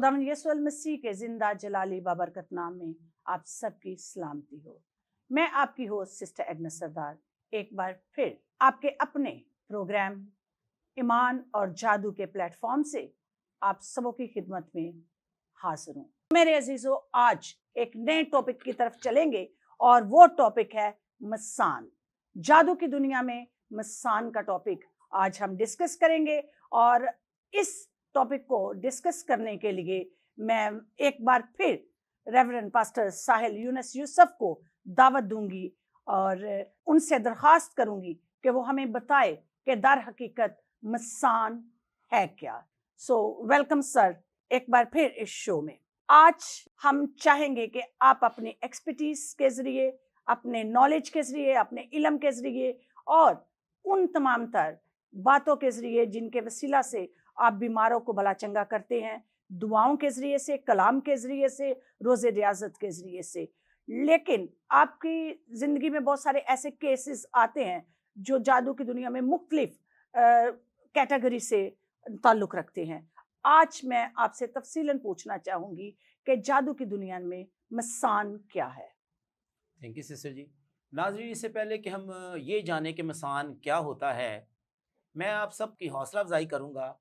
खुदावंद यीशु मसीह के जिंदा जलाली बाबरकत नाम में आप सबकी सलामती हो। मैं आपकी होस्ट सिस्टर एग्नेस सरदार एक बार फिर आपके अपने प्रोग्राम ईमान और जादू के प्लेटफॉर्म से आप सबों की खिदमत में हाजिर हूँ। मेरे अजीजों, आज एक नए टॉपिक की तरफ चलेंगे और वो टॉपिक है मसान। जादू की दुनिया में मसान का टॉपिक आज हम डिस्कस करेंगे और इस टॉपिक को डिस्कस करने के लिए मैं एक बार फिर रेवरेंड पास्टर साहिल यूनुस यूसुफ को दावत दूंगी और उनसे दरखास्त करूंगी कि वो हमें बताए कि दर हकीकत मसान है क्या। सो वेलकम सर एक बार फिर इस शो में। आज हम चाहेंगे कि आप अपने एक्सपर्टीज के जरिए, अपने नॉलेज के जरिए, अपने इल्म के जरिए और उन तमाम तर बातों के जरिए जिनके वसीला से आप बीमारों को भला चंगा करते हैं, दुआओं के जरिए से, कलाम के जरिए से, रोज़े रियाजत के जरिए से। लेकिन आपकी ज़िंदगी में बहुत सारे ऐसे केसेस आते हैं जो जादू की दुनिया में मुख्तलिफ कैटेगरी से ताल्लुक़ रखते हैं। आज मैं आपसे तफसीलन पूछना चाहूँगी कि जादू की दुनिया में मसान क्या है। थैंक यू सिस्टर जी। नाज़रीन, इससे पहले कि हम ये जाने कि मसान क्या होता है, मैं आप सबकी हौसला अफजाई करूँगा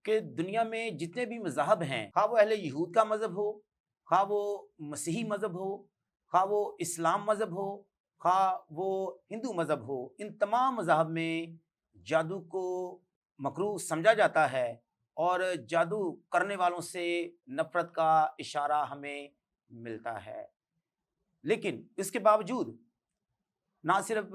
कि दुनिया में जितने भी मज़हब हैं, खा वो अहले यहूद का मज़हब हो, खा वो मसीही मज़हब हो, खा वो इस्लाम मज़हब हो, खा वो हिंदू मज़हब हो, इन तमाम मज़हब में जादू को मकरूह समझा जाता है और जादू करने वालों से नफ़रत का इशारा हमें मिलता है। लेकिन इसके बावजूद ना सिर्फ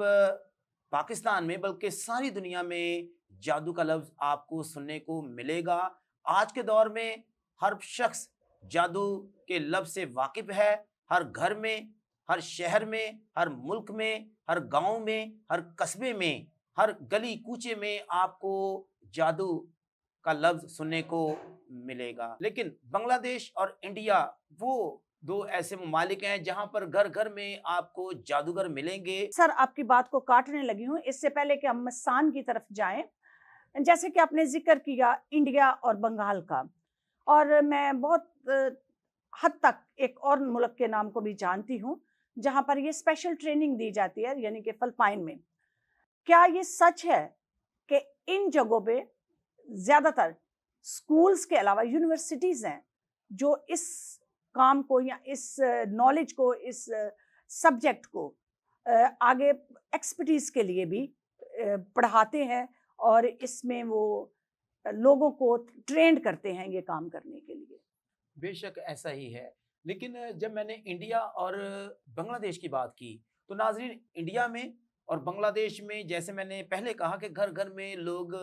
पाकिस्तान में बल्कि सारी दुनिया में जादू का लफ्ज़ आपको सुनने को मिलेगा। आज के दौर में हर शख्स जादू के लफ्ज़ से वाकिफ़ है। हर घर में, हर शहर में, हर मुल्क में, हर गांव में, हर कस्बे में, हर गली कूचे में आपको जादू का लफ्ज़ सुनने को मिलेगा। लेकिन बांग्लादेश और इंडिया वो दो ऐसे ममालिक हैं जहां पर घर घर में आपको जादूगर मिलेंगे। सर आपकी बात को काटने लगी हूँ, इससे पहले कि हम मसान की तरफ जाएं, जैसे कि आपने जिक्र किया इंडिया और बंगाल का, और मैं बहुत हद तक एक और मुल्क के नाम को भी जानती हूँ जहां पर ये स्पेशल ट्रेनिंग दी जाती है, यानी कि फिलिपाइन में। क्या ये सच है कि इन जगहों पे ज्यादातर स्कूल्स के अलावा यूनिवर्सिटीज हैं जो इस काम को या इस नॉलेज को, इस सब्जेक्ट को आगे एक्सपर्टीज के लिए भी पढ़ाते हैं और इसमें वो लोगों को ट्रेंड करते हैं ये काम करने के लिए? बेशक ऐसा ही है, लेकिन जब मैंने इंडिया और बांग्लादेश की बात की तो नाजरीन, इंडिया में और बांग्लादेश में जैसे मैंने पहले कहा कि घर घर में लोग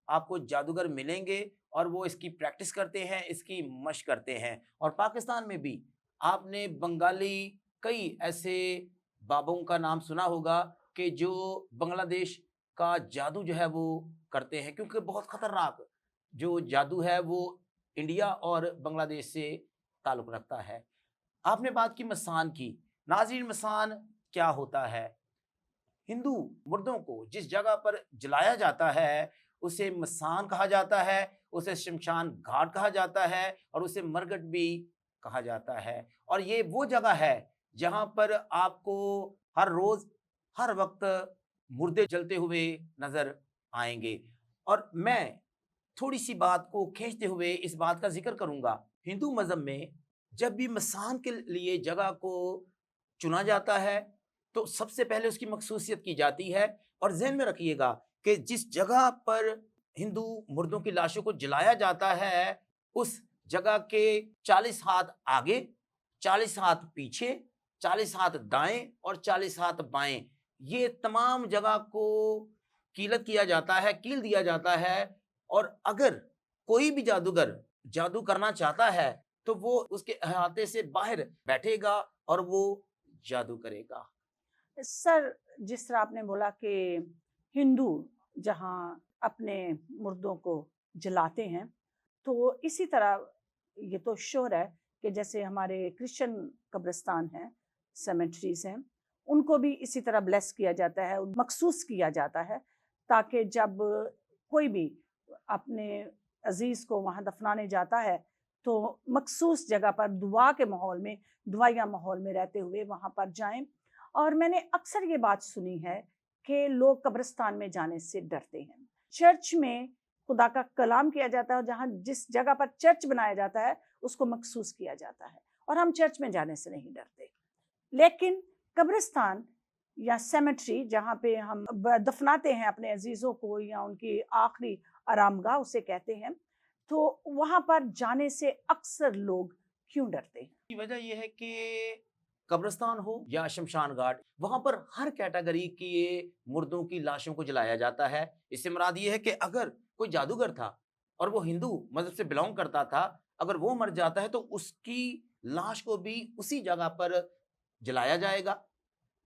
आपको जादूगर मिलेंगे और वो इसकी प्रैक्टिस करते हैं, इसकी मशक करते हैं। और पाकिस्तान में भी आपने बंगाली कई ऐसे बाबों का नाम सुना होगा कि जो बांग्लादेश का जादू जो है वो करते हैं, क्योंकि बहुत ख़तरनाक जो जादू है वो इंडिया और बांग्लादेश से ताल्लुक़ रखता है। आपने बात की मसान की। नाज़रीन, मसान क्या होता है? हिंदू मुर्दों को जिस जगह पर जलाया जाता है उसे मसान कहा जाता है, उसे शमशान घाट कहा जाता है और उसे मरगट भी कहा जाता है। और ये वो जगह है जहाँ पर आपको हर रोज़, हर वक्त मुर्दे जलते हुए नज़र आएंगे। और मैं थोड़ी सी बात को खींचते हुए इस बात का जिक्र करूंगा। हिंदू मज़हब में जब भी मसान के लिए जगह को चुना जाता है तो सबसे पहले उसकी मखसूसियत की जाती है। और जहन में रखिएगा कि जिस जगह पर हिंदू मुर्दों की लाशों को जलाया जाता है उस जगह के 40 हाथ आगे, 40 हाथ पीछे, 40 हाथ दाएं और 40 हाथ बाएं, ये तमाम जगह को कीलत किया जाता है, कील दिया जाता है। और अगर कोई भी जादूगर जादू करना चाहता है तो वो उसके अहाते से बाहर बैठेगा और वो जादू करेगा। सर जिस तरह आपने बोला कि हिंदू जहाँ अपने मुर्दों को जलाते हैं, तो इसी तरह ये तो श्योर है कि जैसे हमारे क्रिश्चियन कब्रिस्तान हैं, सेमेट्रीज हैं, उनको भी इसी तरह ब्लेस किया जाता है, मखसूस किया जाता है, ताकि जब कोई भी अपने अजीज़ को वहाँ दफनाने जाता है तो मखसूस जगह पर दुआ के माहौल में, दुआया माहौल में रहते हुए वहाँ पर जाएं। और मैंने अक्सर ये बात सुनी है कि लोग कब्रिस्तान में जाने से डरते हैं। चर्च में खुदा का कलाम किया जाता है और जहाँ जिस जगह पर चर्च बनाया जाता है उसको मखसूस किया जाता है, और हम चर्च में जाने से नहीं डरते। लेकिन कब्रिस्तान या सेमेट्री जहाँ पे हम दफनाते हैं अपने अजीज़ों को या उनकी आखिरी आरामगाह उसे कहते हैं, तो वहाँ पर जाने से अक्सर लोग क्यों डरते हैं? की वजह यह है कि कब्रिस्तान हो या शमशान घाट, वहां पर हर कैटेगरी की ये मुर्दों की लाशों को जलाया जाता है। इससे मुराद ये है कि अगर कोई जादूगर था और वो हिंदू मजहब से बिलोंग करता था, अगर वो मर जाता है तो उसकी लाश को भी उसी जगह पर जलाया जाएगा।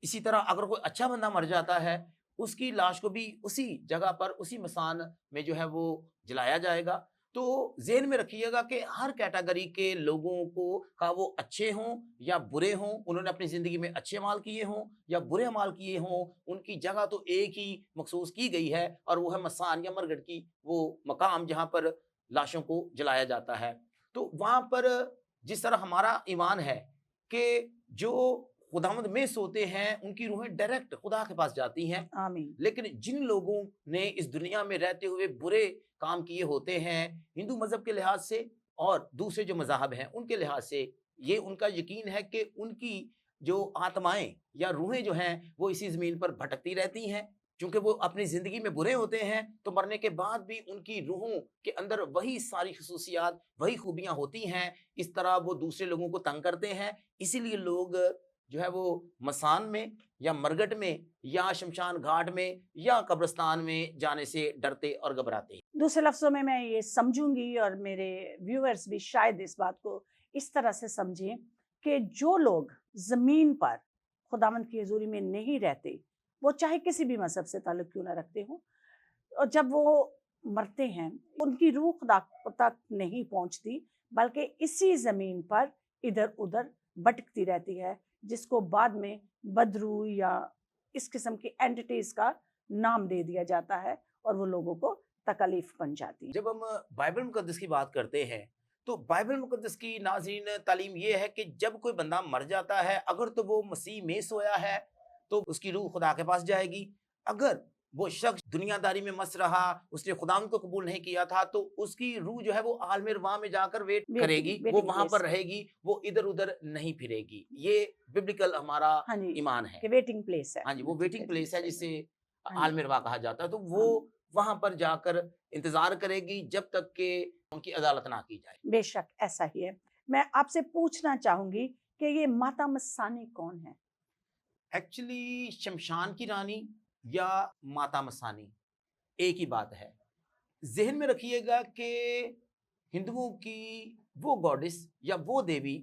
इसी तरह अगर कोई अच्छा बंदा मर जाता है, उसकी लाश को भी उसी जगह पर, उसी मसान में जो है वो जलाया जाएगा। तो ज़हन में रखिएगा कि हर कैटेगरी के लोगों को, का वो अच्छे हों या बुरे हों, उन्होंने अपनी ज़िंदगी में अच्छे अमाल किए हों या बुरे अमाल किए हों, उनकी जगह तो एक ही मखसूस की गई है और वो है मसान या मरघट की वो मकाम जहाँ पर लाशों को जलाया जाता है। तो वहाँ पर जिस तरह हमारा ईमान है कि जो खुदावंद में सोते हैं, उनकी रूहें डायरेक्ट खुदा के पास जाती हैं। आमीन। लेकिन जिन लोगों ने इस दुनिया में रहते हुए बुरे काम किए होते हैं, हिंदू मज़हब के लिहाज से और दूसरे जो मज़ाहब हैं, उनके लिहाज से, ये उनका यकीन है कि उनकी जो आत्माएँ या रूहें जो हैं, वो इसी ज़मीन पर भटकती रहती हैं। चूँकि वो अपनी ज़िंदगी में बुरे होते हैं, तो मरने के बाद भी उनकी रूहों के अंदर वही सारी ख़ुसूसियात, वही खूबियाँ होती हैं। इस तरह वो दूसरे लोगों को तंग करते हैं। इसीलिए लोग जो है वो मसान में या मरघट में या शमशान घाट में या कब्रिस्तान में जाने से डरते और घबराते हैं। दूसरे लफ्ज़ों में मैं ये समझूंगी और मेरे व्यूअर्स भी शायद इस बात को इस तरह से समझें कि जो लोग ज़मीन पर खुदावंद की हज़ूरी में नहीं रहते, वो चाहे किसी भी मज़हब से ताल्लुक़ क्यों ना रखते हों, और जब वो मरते हैं, उनकी रूह खुदा तक नहीं पहुंचती, बल्कि इसी ज़मीन पर इधर-उधर भटकती रहती है, जिसको बाद में बदरू या इस किस्म की एंटिटीज़ का नाम दे दिया जाता है और वो लोगों को तकलीफ बन जाती है। जब हम बाइबल मुकद्दस की बात करते हैं, तो बाइबल मुकद्दस की नाज़रीन तालीम ये है कि जब कोई बंदा मर जाता है, अगर तो वो मसीह में सोया है, तो उसकी रूह खुदा के पास जाएगी। अगर वो शख्स दुनियादारी में मस्त रहा, उसने खुदावंद को कबूल नहीं किया था, तो उसकी रूह जो है वो आलम अरवाह में जाकर वेट करेगी, वो वेटिंग वहाँ प्लेस, पर रहेगी, वो इधर-उधर नहीं फिरेगी। ये बिब्लिकल हमारा हाँ जी, ईमान है। कि वेटिंग प्लेस है। हाँ जी, वो ठीक वेटिंग है जी, प्लेस है सही है। जिसे हाँ जी, आलम अरवाह कहा जाता है। तो वो हाँ, वहाँ पर जाकर इंतज़ार करेगी जब तक कि उनकी अदालत ना की जाए। बेशक ऐसा ही है। मैं आपसे पूछना चाहूँगी कि ये माता मस्तानी कौन है? एक्चुअली शमशान की रानी या माता मसानी एक ही बात है। ज़हन में रखिएगा कि हिंदुओं की वो गॉडेस या वो देवी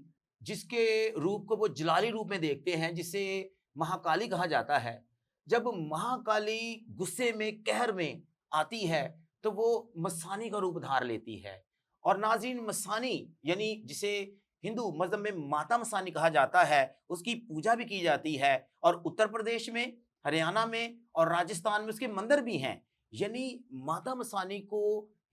जिसके रूप को वो जलाली रूप में देखते हैं, जिसे महाकाली कहा जाता है। जब महाकाली गुस्से में, कहर में आती है, तो वो मसानी का रूप धार लेती है। और नाज़रीन, मसानी यानी जिसे हिंदू मज़हब में माता मसानी कहा जाता है, उसकी पूजा भी की जाती है और उत्तर प्रदेश में, हरियाणा में और राजस्थान में उसके मंदिर भी हैं। यानी माता मसानी को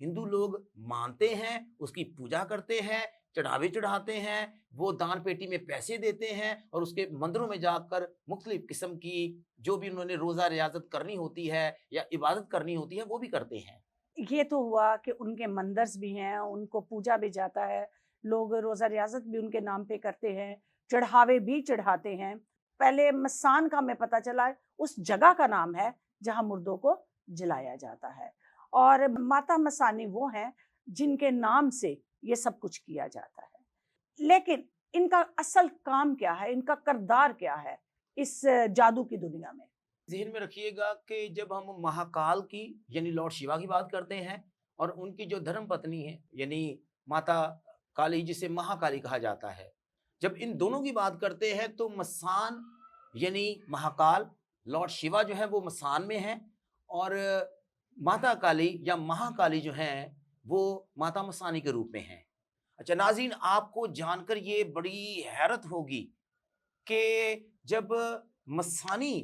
हिंदू लोग मानते हैं, उसकी पूजा करते हैं, चढ़ावे चढ़ाते हैं, वो दान पेटी में पैसे देते हैं और उसके मंदिरों में जाकर मुख्तलिफ किस्म की जो भी उन्होंने रोज़ा रियाज़त करनी होती है या इबादत करनी होती है, वो भी करते हैं। ये तो हुआ कि उनके मंदिर्स भी हैं, उनको पूजा भी जाता है, लोग रोज़ा रियाज़त भी उनके नाम पे करते हैं, चढ़ावे भी चढ़ाते हैं। पहले मसान का हमें पता चला उस जगह का नाम है जहाँ मुर्दों को जलाया जाता है, और माता मसानी वो हैं जिनके नाम से ये सब कुछ किया जाता है। लेकिन इनका असल काम क्या है? इनका किरदार क्या है इस जादू की दुनिया में? ज़हन में रखिएगा कि जब हम महाकाल की यानी लॉर्ड शिवा की बात करते हैं और उनकी जो धर्म पत्नी है यानी माता काली, जिसे महाकाली कहा जाता है, जब इन दोनों की बात करते हैं तो मसान यानी महाकाल, लॉर्ड शिवा जो है वो मसान में है और माता काली या महाकाली जो हैं वो माता मसानी के रूप में हैं। अच्छा नाज़रीन, आपको जानकर ये बड़ी हैरत होगी कि जब मसानी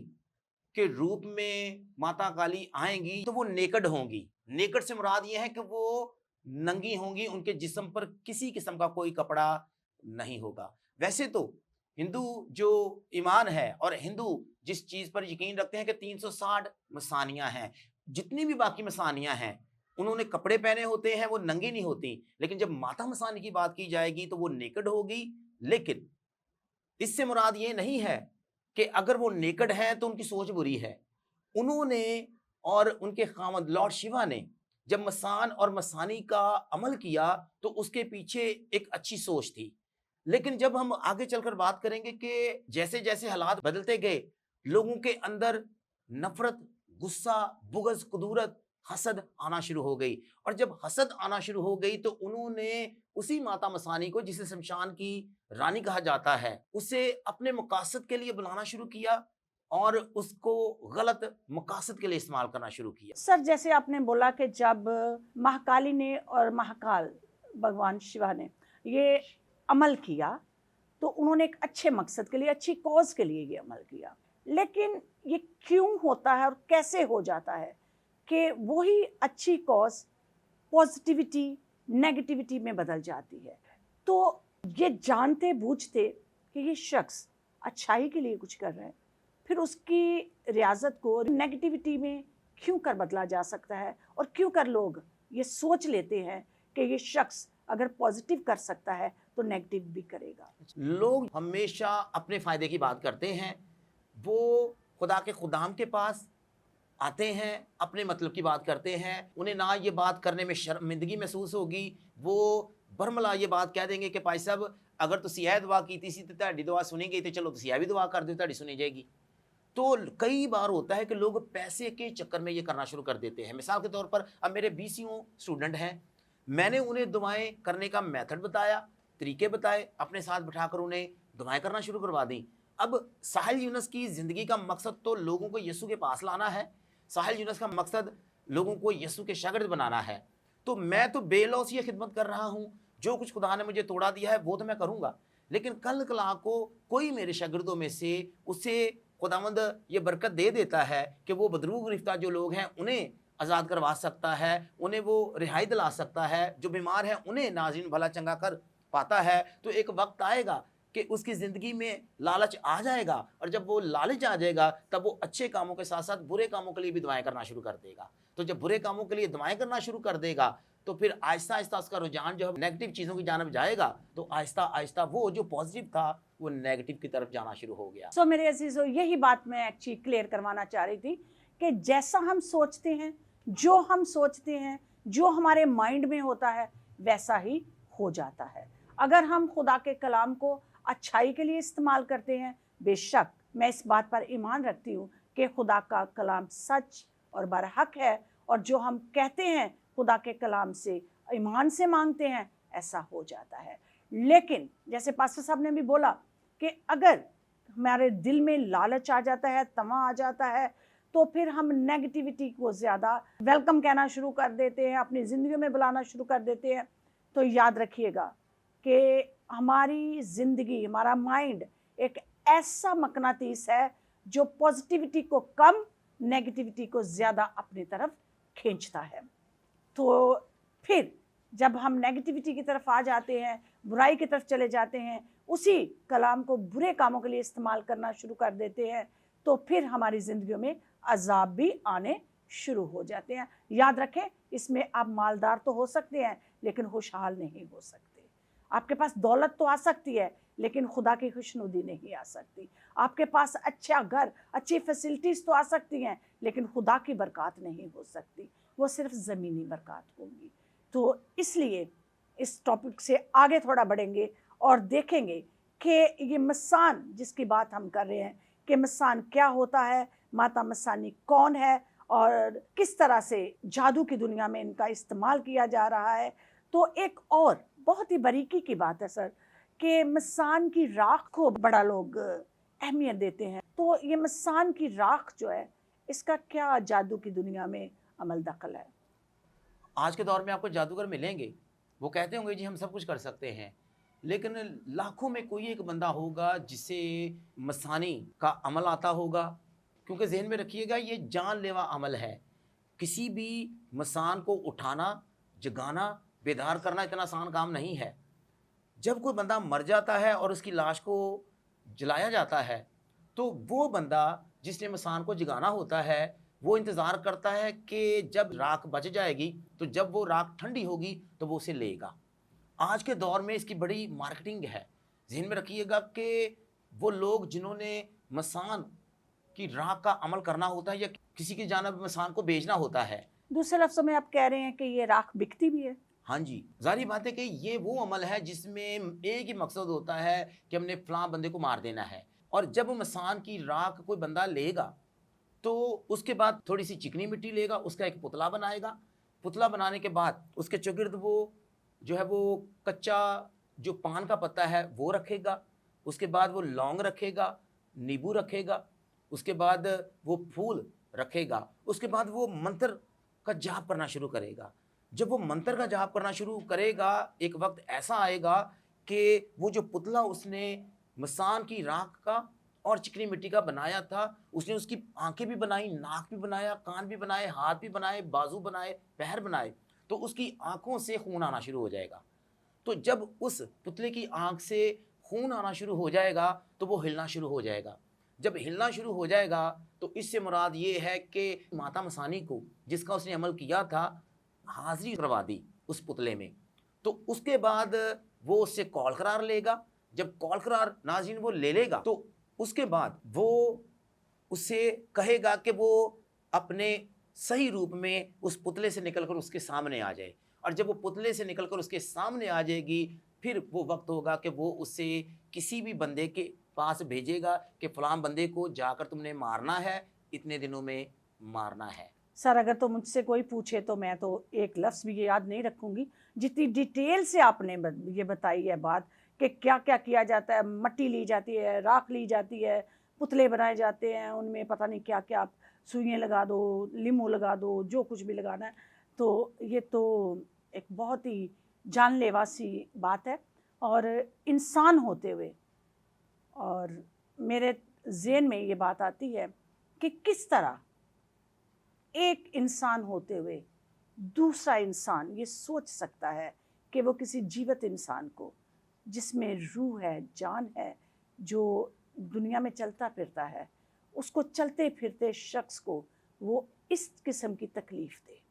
के रूप में माता काली आएँगी तो वो नेकेड होंगी। नेकेड से मुराद ये है कि वो नंगी होंगी, उनके जिस्म पर किसी किस्म का कोई कपड़ा नहीं होगा। वैसे तो हिंदू जो ईमान है और हिंदू जिस चीज पर यकीन रखते हैं कि 360 मसानियां हैं, जितनी भी बाकी मसानियां हैं उन्होंने कपड़े पहने होते हैं, वो नंगी नहीं होती। लेकिन जब माता मसानी की बात की जाएगी तो वो नेकेड होगी। लेकिन इससे मुराद ये नहीं है कि अगर वो नेकेड है तो उनकी सोच बुरी है। उन्होंने और उनके खामद लॉर्ड शिवा ने जब मसान और मसानी का अमल किया तो उसके पीछे एक अच्छी सोच थी। लेकिन जब हम आगे चलकर बात करेंगे कि जैसे जैसे हालात बदलते गए, लोगों के अंदर नफरत, गुस्सा, बुग़्ज़, कुदूरत, हसद आना शुरू हो गई। और जब हसद आना शुरू हो गई तो उन्होंने उसी माता मसानी को, जिसे शमशान की रानी कहा जाता है, उसे अपने मकासद के लिए बुलाना शुरू किया और उसको गलत मकासद के लिए इस्तेमाल करना शुरू किया। सर, जैसे आपने बोला कि जब महाकाली ने और महाकाल भगवान शिवा ने ये अमल किया तो उन्होंने एक अच्छे मकसद के लिए, अच्छी कॉज के लिए ये अमल किया। लेकिन ये क्यों होता है और कैसे हो जाता है कि वही अच्छी कॉज पॉजिटिविटी, नेगेटिविटी में बदल जाती है? तो ये जानते बूझते कि ये शख्स अच्छाई के लिए कुछ कर रहा है, फिर उसकी रियाजत को नेगेटिविटी में क्यों कर बदला जा सकता है? और क्यों कर लोग ये सोच लेते हैं कि ये शख्स अगर पॉजिटिव कर सकता है तो नेगेटिव भी करेगा? लोग हमेशा अपने फायदे की बात करते हैं। वो खुदा के खुदाम के पास आते हैं, अपने मतलब की बात करते हैं। उन्हें ना ये बात करने में शर्मिंदगी महसूस होगी। वो बरमला ये बात कह देंगे कि भाई साहब, अगर तुसी यह दुआ की सी तो तुहाडी दुआ सुनी गई, तो चलो तुसी यह भी दुआ कर दो, तुहाडी सुनी जाएगी। तो कई बार होता है कि लोग पैसे के चक्कर में ये करना शुरू कर देते हैं। मिसाल के तौर पर अब मेरे 20 स्टूडेंट हैं, मैंने उन्हें दुआएं करने का मेथड बताया, तरीके बताए, अपने साथ बिठाकर उन्हें दुआएं करना शुरू करवा दी। अब साहिल यूनुस की ज़िंदगी का मकसद तो लोगों को यीशु के पास लाना है। साहिल यूनुस का मकसद लोगों को यीशु के शागिर्द बनाना है। तो मैं तो बेलौस ये खिदमत कर रहा हूँ। जो कुछ खुदा ने मुझे तोड़ा दिया है वो तो मैं करूँगा, लेकिन कल कला को कोई मेरे शागिर्दों में से उसे खुदावंद ये बरकत दे देता है कि वो बदरू गिरफ्तार जो लोग हैं उन्हें आज़ाद करवा सकता है, उन्हें वो रिहाई दिला सकता है, जो बीमार हैं उन्हें नाज़रीन भला चंगा कर पाता है। तो एक वक्त आएगा कि उसकी ज़िंदगी में लालच आ जाएगा, और जब वो लालच आ जाएगा तब वो अच्छे कामों के साथ साथ बुरे कामों के लिए भी दुआएं करना शुरू कर देगा। तो जब बुरे कामों के लिए दुआएं करना शुरू कर देगा तो फिर आहिस्ता आहिस्ता उसका रुझान जो है नेगेटिव चीज़ों की जानब जाएगा। तो आहिस्ता आहिस्ता वो जो पॉजिटिव था वो नेगेटिव की तरफ जाना शुरू हो गया। सो मेरे अजीजों, यही बात मैं एक्चुअली क्लियर करवाना चाह रही थी कि जैसा हम सोचते हैं, जो हम सोचते हैं, जो हमारे माइंड में होता है, वैसा ही हो जाता है। अगर हम खुदा के कलाम को अच्छाई के लिए इस्तेमाल करते हैं, बेशक मैं इस बात पर ईमान रखती हूँ कि खुदा का कलाम सच और बरहक है, और जो हम कहते हैं खुदा के कलाम से, ईमान से मांगते हैं, ऐसा हो जाता है। लेकिन जैसे पास्टर साहब ने भी बोला कि अगर हमारे दिल में लालच आ जाता है, तमा आ जाता है, तो फिर हम नेगेटिविटी को ज़्यादा वेलकम कहना शुरू कर देते हैं, अपनी ज़िंदगी में बुलाना शुरू कर देते हैं। तो याद रखिएगा कि हमारी ज़िंदगी, हमारा माइंड एक ऐसा मकनातीस है जो पॉजिटिविटी को कम, नेगेटिविटी को ज़्यादा अपनी तरफ खींचता है। तो फिर जब हम नेगेटिविटी की तरफ आ जाते हैं, बुराई की तरफ चले जाते हैं, उसी कलाम को बुरे कामों के लिए इस्तेमाल करना शुरू कर देते हैं, तो फिर हमारी ज़िंदगियों में अजाब भी आने शुरू हो जाते हैं। याद रखें, इसमें आप मालदार तो हो सकते हैं लेकिन खुशहाल नहीं हो सकते। आपके पास दौलत तो आ सकती है लेकिन खुदा की खुशनुदी नहीं आ सकती। आपके पास अच्छा घर, अच्छी फैसिलिटीज़ तो आ सकती हैं लेकिन खुदा की बरकत नहीं हो सकती, वो सिर्फ ज़मीनी बरकत होंगी। तो इसलिए इस टॉपिक से आगे थोड़ा बढ़ेंगे और देखेंगे कि ये मसान जिसकी बात हम कर रहे हैं कि मसान क्या होता है, माता मसानी कौन है और किस तरह से जादू की दुनिया में इनका इस्तेमाल किया जा रहा है। तो एक और बहुत ही बारीकी की बात है सर कि मसान की राख को बड़ा लोग अहमियत देते हैं। तो ये मसान की राख जो है, इसका क्या जादू की दुनिया में अमल दखल है? आज के दौर में आपको जादूगर मिलेंगे, वो कहते होंगे जी हम सब कुछ कर सकते हैं, लेकिन लाखों में कोई एक बंदा होगा जिसे मसानी का अमल आता होगा। क्योंकि जहन में रखिएगा, ये जानलेवा अमल है। किसी भी मसान को उठाना, जगाना बेदार करना इतना आसान काम नहीं है। जब कोई बंदा मर जाता है और उसकी लाश को जलाया जाता है, तो वो बंदा जिसने मसान को जगाना होता है, वो इंतज़ार करता है कि जब राख बच जाएगी, तो जब वो राख ठंडी होगी तो वो उसे लेगा। आज के दौर में इसकी बड़ी मार्केटिंग है। ज़हन में रखिएगा कि वो लोग जिन्होंने मसान की राख का अमल करना होता है या किसी की जानिब मसान को भेजना होता है। दूसरे लफ्ज़ों में आप कह रहे हैं कि ये राख बिकती भी है? हाँ जी, ज़ाहिर बात है कि ये वो अमल है जिसमें एक ही मकसद होता है कि हमने फ़लाँ बंदे को मार देना है। और जब मसान की राख कोई बंदा लेगा, तो उसके बाद थोड़ी-सी चिकनी मिट्टी लेगा, उसका एक पुतला बनाएगा। पुतला बनाने के बाद उसके चौगिर्द वो जो है वो कच्चा जो पान का पत्ता है वो रखेगा, उसके बाद वो लौंग रखेगा, नींबू रखेगा, उसके बाद वो फूल रखेगा, उसके बाद वो मंत्र का जाप करना शुरू करेगा। जब वो मंत्र का जाप करना शुरू करेगा, एक वक़्त ऐसा आएगा कि वो जो पुतला उसने मसान की राख का और चिकनी मिट्टी का बनाया था, उसने उसकी आँखें भी बनाई, नाक भी बनाया, कान भी बनाए, हाथ भी बनाए, बाजू बनाए, पैर बनाए, तो उसकी आँखों से खून आना शुरू हो जाएगा। तो जब उस पुतले की आँख से खून आना शुरू हो जाएगा, तो वो हिलना शुरू हो जाएगा। जब हिलना शुरू हो जाएगा, तो इससे मुराद ये है कि माता मसानी को, जिसका उसने अमल किया था, हाज़िरी करवा दी उस पुतले में। तो उसके बाद वो उससे कौल करार लेगा। जब कौल करार नाज़रीन वो ले लेगा, तो उसके बाद वो उससे कहेगा कि वो अपने सही रूप में उस पुतले से निकलकर उसके सामने आ जाए। और जब वो पुतले से निकलकर उसके सामने आ जाएगी, फिर वो वक़्त होगा कि वो उसे किसी भी बंदे के पास भेजेगा कि फ़लाँ बंदे को जाकर तुमने मारना है, इतने दिनों में मारना है। सर, अगर तो मुझसे कोई पूछे तो मैं तो एक लफ्ज़ भी ये याद नहीं रखूँगी। जितनी डिटेल से आपने ये बताई है बात कि क्या-क्या किया जाता है, मट्टी ली जाती है, राख ली जाती है, पुतले बनाए जाते हैं, उनमें पता नहीं क्या-क्या आप सुइयाँ लगा दो, लीमू लगा दो, जो कुछ भी लगाना है। तो ये तो एक बहुत ही जानलेवा सी बात है। और इंसान होते हुए और मेरे ज़हन में ये बात आती है कि किस तरह एक इंसान होते हुए दूसरा इंसान ये सोच सकता है कि वो किसी जीवित इंसान को, जिसमें रूह है, जान है, जो दुनिया में चलता फिरता है, उसको चलते फिरते शख्स को वो इस किस्म की तकलीफ़ दे।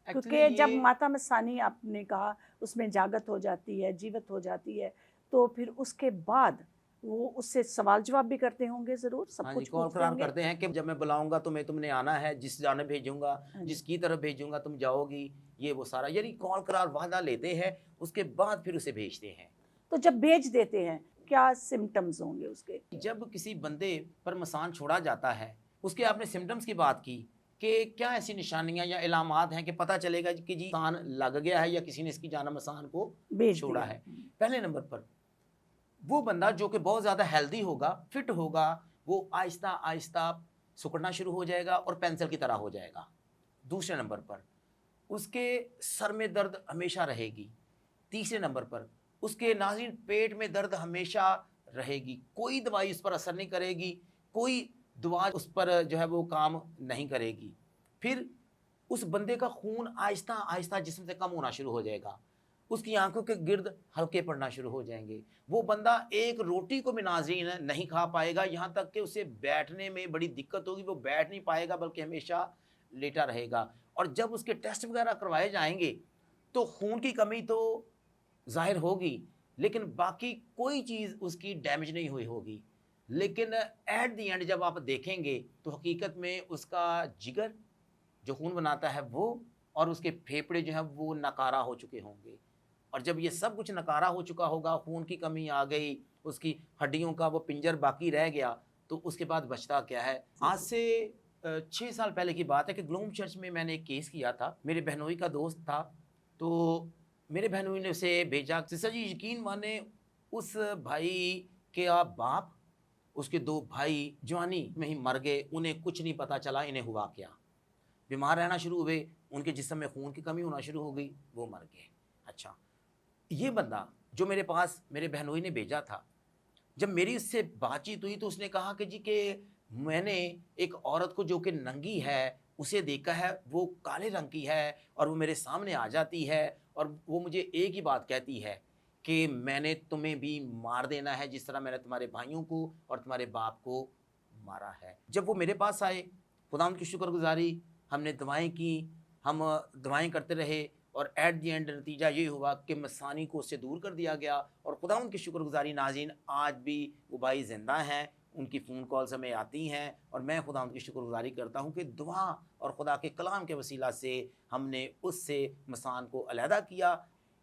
एक्चुअली क्योंकि जब ये माता मसानी आपने कहा उसमें जागत हो जाती है, जीवित हो जाती है, तो फिर उसके बाद वो उससे सवाल जवाब भी करते होंगे, ज़रूर सब हाँ जी, कुछ कौल पूछते करार होंगे। करते हैं कि जब मैं बुलाऊँगा तुम्हें, तुमने आना है, जिस जानिब भेजूँगा, हाँ जी। जिसकी तरफ भेजूँगा तुम जाओगी, ये वो सारा यानी कौल करार वादा लेते हैं, उसके बाद फिर उसे भेजते हैं। तो जब भेज देते हैं, क्या सिम्पटम्स होंगे उसके? जब किसी बंदे पर मसान छोड़ा जाता है, उसके आपने सिम्पटम्स की बात की कि क्या ऐसी निशानियाँ या इलामात हैं कि पता चलेगा कि जी मसान लग गया है या किसी ने इसकी जान मसान को भेज छोड़ा दिया। है। पहले नंबर पर वो बंदा जो कि बहुत ज़्यादा हेल्दी होगा, फिट होगा, वो आहिस्ता-आहिस्ता सिकुड़ना शुरू हो जाएगा और पेंसिल की तरह हो जाएगा। दूसरे नंबर पर उसके सर में दर्द हमेशा रहेगी। तीसरे नंबर पर उसके नाज़रीन पेट में दर्द हमेशा रहेगी। कोई दवाई उस पर असर नहीं करेगी, कोई दवा उस पर जो है वो काम नहीं करेगी। फिर उस बंदे का खून आहिस्ता-आहिस्ता जिस्म से कम होना शुरू हो जाएगा। उसकी आँखों के गिर्द हल्के पड़ना शुरू हो जाएँगे। वो बंदा एक रोटी को भी नाज़रीन नहीं खा पाएगा, यहाँ तक कि उसे बैठने में बड़ी दिक्कत होगी, वो बैठ नहीं पाएगा बल्कि हमेशा लेटा रहेगा। और जब उसके टेस्ट वग़ैरह करवाए जाएँगे, तो खून की कमी तो ज़ाहिर होगी, लेकिन बाकी कोई चीज़ उसकी डैमेज नहीं हुई होगी। लेकिन एट द एंड जब आप देखेंगे, तो हकीकत में उसका जिगर जो खून बनाता है वो और उसके फेफड़े जो हैं वो नकारा हो चुके होंगे। और जब ये सब कुछ नकारा हो चुका होगा, खून की कमी आ गई, उसकी हड्डियों का वो पिंजर बाकी रह गया, तो उसके बाद बचता क्या है? आज से 6 साल पहले की बात है कि ग्लोम चर्च में मैंने एक केस किया था। मेरे बहनोई का दोस्त था, तो मेरे बहनोई ने उसे भेजा। सिस्टर जी यकीन माने उस भाई के बाप, उसके 2 भाई जवानी में ही मर गए, उन्हें कुछ नहीं पता चला इन्हें हुआ क्या। बीमार रहना शुरू हुए, उनके जिस्म में खून की कमी होना शुरू हो गई, वो मर गए। अच्छा, ये बंदा जो मेरे पास मेरे बहनोई ने भेजा था, जब मेरी उससे बातचीत हुई तो उसने कहा कि जी कि मैंने एक औरत को जो कि नंगी है, उसे देखा है, वो काले रंग की है और वो मेरे सामने आ जाती है और वो मुझे एक ही बात कहती है कि मैंने तुम्हें भी मार देना है जिस तरह मैंने तुम्हारे भाइयों को और तुम्हारे बाप को मारा है। जब वो मेरे पास आए, खुदावंद की शुक्रगुजारी, हमने दुआएं की, हम दुआएं करते रहे और एट द एंड नतीजा ये हुआ कि मसानी को उससे दूर कर दिया गया। और खुदावंद की शुक्रगुजारी नाज़रीन, आज भी वो भाई ज़िंदा हैं, उनकी फ़ोन कॉल्स हमें आती हैं और मैं खुदावंद की शुक्रगुजारी करता हूँ कि दुआ और खुदा के कलाम के वसीला से हमने उससे मसान को अलहदा किया।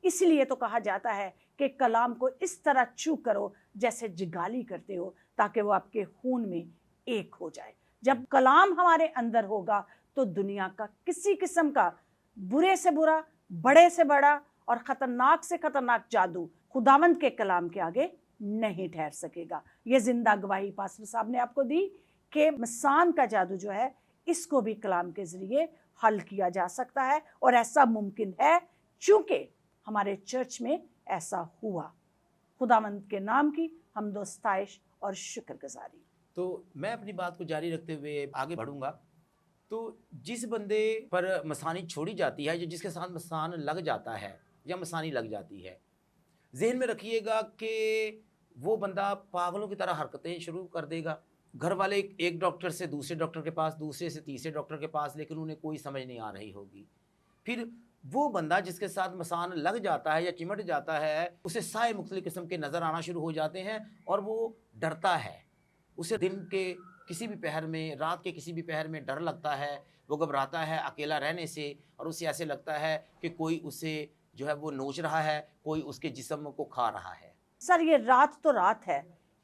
इसलिए तो कहा जाता है कि कलाम को इस तरह चू करो जैसे जिगाली करते हो, ताकि वो आपके खून में एक हो जाए। जब कलाम हमारे अंदर होगा तो दुनिया का किसी किस्म का बुरे से बुरा, बड़े से बड़ा और खतरनाक से खतरनाक जादू खुदावंद के कलाम के आगे नहीं ठहर सकेगा। ये जिंदा गवाही पास्टर साहब ने आपको दी कि मसान का जादू जो है इसको भी कलाम के जरिए हल किया जा सकता है, और ऐसा मुमकिन है चूंकि हमारे चर्च में ऐसा हुआ। खुदावंद के नाम की हमदो सताइश और शुक्रगुजारी। तो मैं अपनी बात को जारी रखते हुए आगे बढ़ूंगा। तो जिस बंदे पर मसानी छोड़ी जाती है या जिसके साथ मसान लग जाता है या मसानी लग जाती है, जहन में रखिएगा कि वो बंदा पागलों की तरह हरकतें शुरू कर देगा। घर वाले एक डॉक्टर से दूसरे डॉक्टर के पास, दूसरे से तीसरे डॉक्टर के पास, लेकिन उन्हें कोई समझ नहीं आ रही होगी। फिर वो बंदा जिसके साथ मसान लग जाता है या चिमट जाता है, उसे साए मुख्तलिफ किस्म के नज़र आना शुरू हो जाते हैं और वो डरता है। उसे दिन के किसी भी पहर में, रात के किसी भी पहर में डर लगता है, वो घबराता है अकेला रहने से, और उसे ऐसे लगता है कि कोई उसे जो है वो नोच रहा है, कोई उसके जिस्म को खा रहा है। सर, ये रात तो रात है,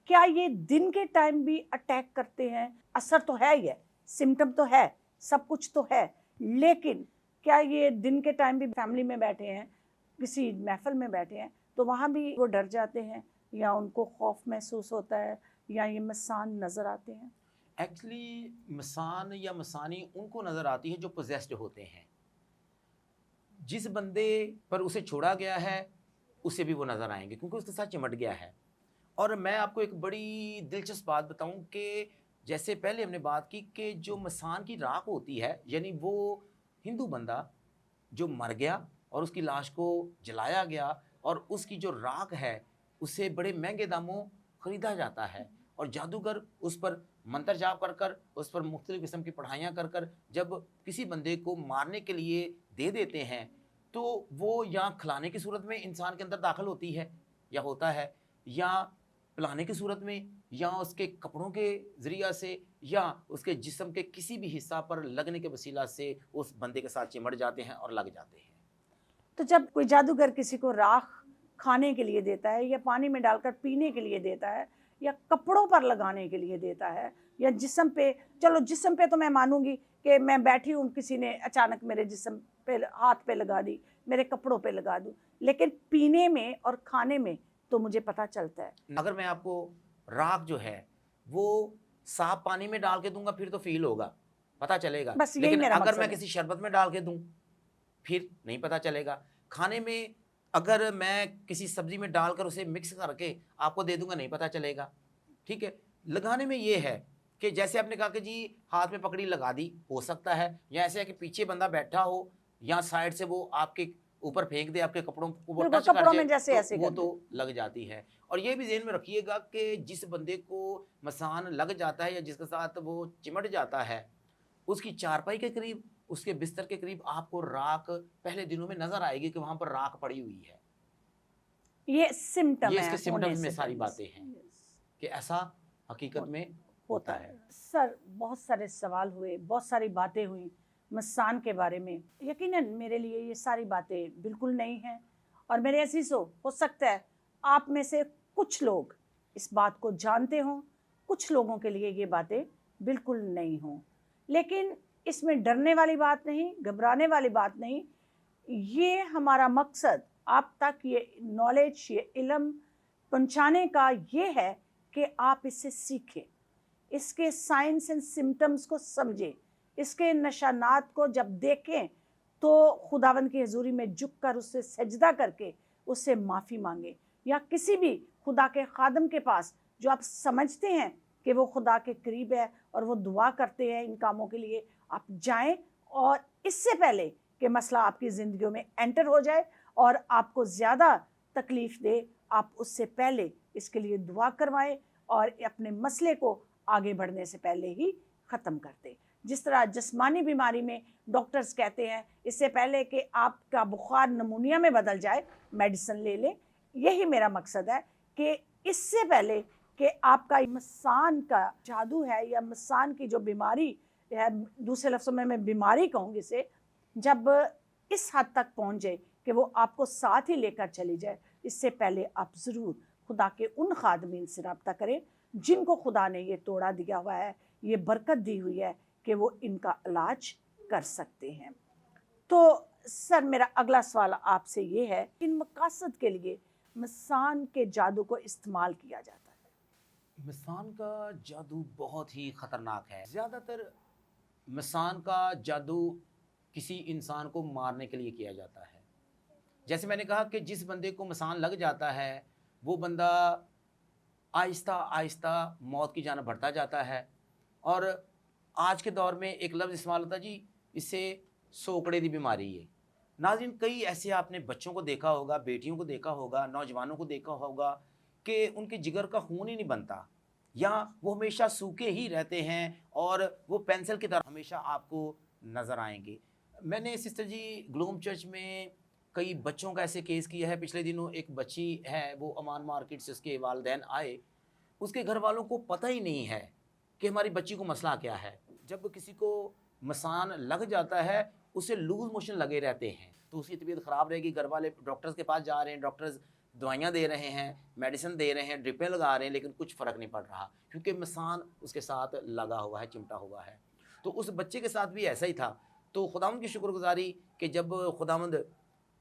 क्या ये दिन के टाइम भी अटैक करते हैं? असर तो है, ये सिम्टम तो है, सब कुछ तो है, लेकिन क्या ये दिन के टाइम भी फैमिली में बैठे हैं, किसी महफिल में बैठे हैं, तो वहाँ भी वो डर जाते हैं या उनको खौफ महसूस होता है या ये मसान नज़र आते हैं? एक्चुअली मसान या मसानी उनको नज़र आती है जो पोजेस्ड होते हैं। जिस बंदे पर उसे छोड़ा गया है उसे भी वो नज़र आएंगे क्योंकि उसके साथ चिमट गया है। और मैं आपको एक बड़ी दिलचस्प बात बताऊं कि जैसे पहले हमने बात की कि जो मसान की राख होती है, यानी वो हिंदू बंदा जो मर गया और उसकी लाश को जलाया गया और उसकी जो राख है उसे बड़े महंगे दामों ख़रीदा जाता है, और जादूगर उस पर मंत्र जाप कर कर, उस पर मुख्तलिफ़ किस्म की पढ़ाइयाँ कर कर जब किसी बंदे को मारने के लिए दे देते हैं तो वो या खिलाने की सूरत में इंसान के अंदर दाखिल होती है या होता है, या पिलाने की सूरत में, या उसके कपड़ों के ज़रिया से, या उसके जिस्म के किसी भी हिस्सा पर लगने के वसीला से उस बंदे के साथ चिमट जाते हैं और लग जाते हैं। तो जब कोई जादूगर किसी को राख खाने के लिए देता है या पानी में डालकर पीने के लिए देता है या कपड़ों पर लगाने के लिए देता है या जिस्म पे, चलो जिस्म पे तो मैं मानूंगी कि मैं बैठी हूँ, किसी ने अचानक मेरे जिस्म पे हाथ पे लगा दी, मेरे कपड़ों पे लगा दूँ, लेकिन पीने में और खाने में तो मुझे पता चलता है। अगर मैं आपको राख जो है वो साफ पानी में डाल के दूंगा फिर तो फील होगा, पता चलेगा, बस यही लेकिन मेरा अगर मकसद मैं है। किसी शरबत में डाल के दूं फिर नहीं पता चलेगा। खाने में अगर मैं किसी सब्जी में डालकर उसे मिक्स करके आपको दे दूंगा नहीं पता चलेगा। ठीक है, लगाने में ये है कि जैसे आपने कहा कि जी हाथ में पकड़ी लगा दी, हो सकता है, या ऐसे है कि पीछे बंदा बैठा हो या साइड से वो आपके ऊपर फेंक दे, आपके कपड़ों को वो बिल्कुल, टच कर कपड़ों में जाए जैसे ऐसे तो वो कर तो लग जाती है। और ये भी ज़हन में रखिएगा कि जिस बंदे को मसान लग जाता है या जिसके साथ वो चिमट जाता है, उसकी चारपाई के करीब, उसके बिस्तर के करीब आपको राख पहले दिनों में नजर आएगी कि वहां पर राख पड़ी हुई है। ये सिम्टम ये है इसके होने सिम्टम्स में से सारी पहले बातें हैं कि ऐसा हकीकत में होता होता है। है। सर, बहुत सारे सवाल हुए, बहुत सारी बातें हुई मसान के बारे में। यकीनन मेरे लिए ये सारी बातें बिल्कुल नहीं हैं, और मेरे अजीज़ों, हो सकता है आप में से कुछ लोग इस बात को जानते हों, कुछ लोगों के लिए ये बातें बिल्कुल नहीं हों, लेकिन इसमें डरने वाली बात नहीं, घबराने वाली बात नहीं। ये हमारा मकसद आप तक ये नॉलेज, ये इल्म पहुंचाने का ये है कि आप इससे सीखें, इसके साइंस एंड सिम्टम्स को समझें, इसके निशानात को जब देखें तो खुदावंद की हजूरी में झुककर उससे सजदा करके उससे माफ़ी मांगे, या किसी भी खुदा के खादम के पास जो आप समझते हैं कि वो खुदा के करीब है और वो दुआ करते हैं इन कामों के लिए, आप जाएं, और इससे पहले कि मसला आपकी ज़िंदगियों में एंटर हो जाए और आपको ज़्यादा तकलीफ़ दे, आप उससे पहले इसके लिए दुआ करवाएं और अपने मसले को आगे बढ़ने से पहले ही ख़त्म कर दें। जिस तरह जिस्मानी बीमारी में डॉक्टर्स कहते हैं इससे पहले कि आपका बुखार नमूनिया में बदल जाए मेडिसिन ले लें, यही मेरा मकसद है कि इससे पहले कि आपका मसान का जादू है या मसान की जो बीमारी है, दूसरे लफ्ज़ों में मैं बीमारी कहूँगी इसे, जब इस हद तक पहुँच जाए कि वो आपको साथ ही लेकर चली जाए, इससे पहले आप ज़रूर खुदा के उन खादमीन से रब्ता करें जिनको खुदा ने ये तोड़ा दिया हुआ है, ये बरकत दी हुई है कि वो इनका इलाज कर सकते हैं। तो सर मेरा अगला सवाल आपसे ये है, इन मकासद के लिए मसान के जादू को इस्तेमाल किया जाता है? मसान का जादू बहुत ही ख़तरनाक है। ज़्यादातर मसान का जादू किसी इंसान को मारने के लिए किया जाता है। जैसे मैंने कहा कि जिस बंदे को मसान लग जाता है वो बंदा आहिस्ता आहिस्ता मौत की जानिब बढ़ता जाता है। और आज के दौर में एक लफ्ज़ इस्तेमाल होता है जी, इससे सोकड़े की बीमारी है। नाज़रीन, कई ऐसे आपने बच्चों को देखा होगा, बेटियों को देखा होगा, नौजवानों को देखा होगा कि उनके जिगर का खून ही नहीं बनता, या वो हमेशा सूखे ही रहते हैं और वो पेंसिल की तरह हमेशा आपको नज़र आएंगे। मैंने सिस्टर जी ग्लोम चर्च में कई बच्चों का ऐसे केस किया है। पिछले दिनों एक बच्ची है, वो अमान मार्केट से उसके वालिदैन आए, उसके घर वालों को पता ही नहीं है कि हमारी बच्ची को मसला क्या है। जब किसी को मसान लग जाता है उसे लूज मोशन लगे रहते हैं तो उसकी तबीयत ख़राब रहेगी, घर वाले डॉक्टर्स के पास जा रहे हैं, डॉक्टर्स दवाइयाँ दे रहे हैं, मेडिसिन दे रहे हैं, ड्रिपें लगा रहे हैं, लेकिन कुछ फ़र्क नहीं पड़ रहा क्योंकि मसान उसके साथ लगा हुआ है, चिमटा हुआ है। तो उस बच्चे के साथ भी ऐसा ही था। तो खुदावंद की शुक्रगुजारी कि जब खुदावंद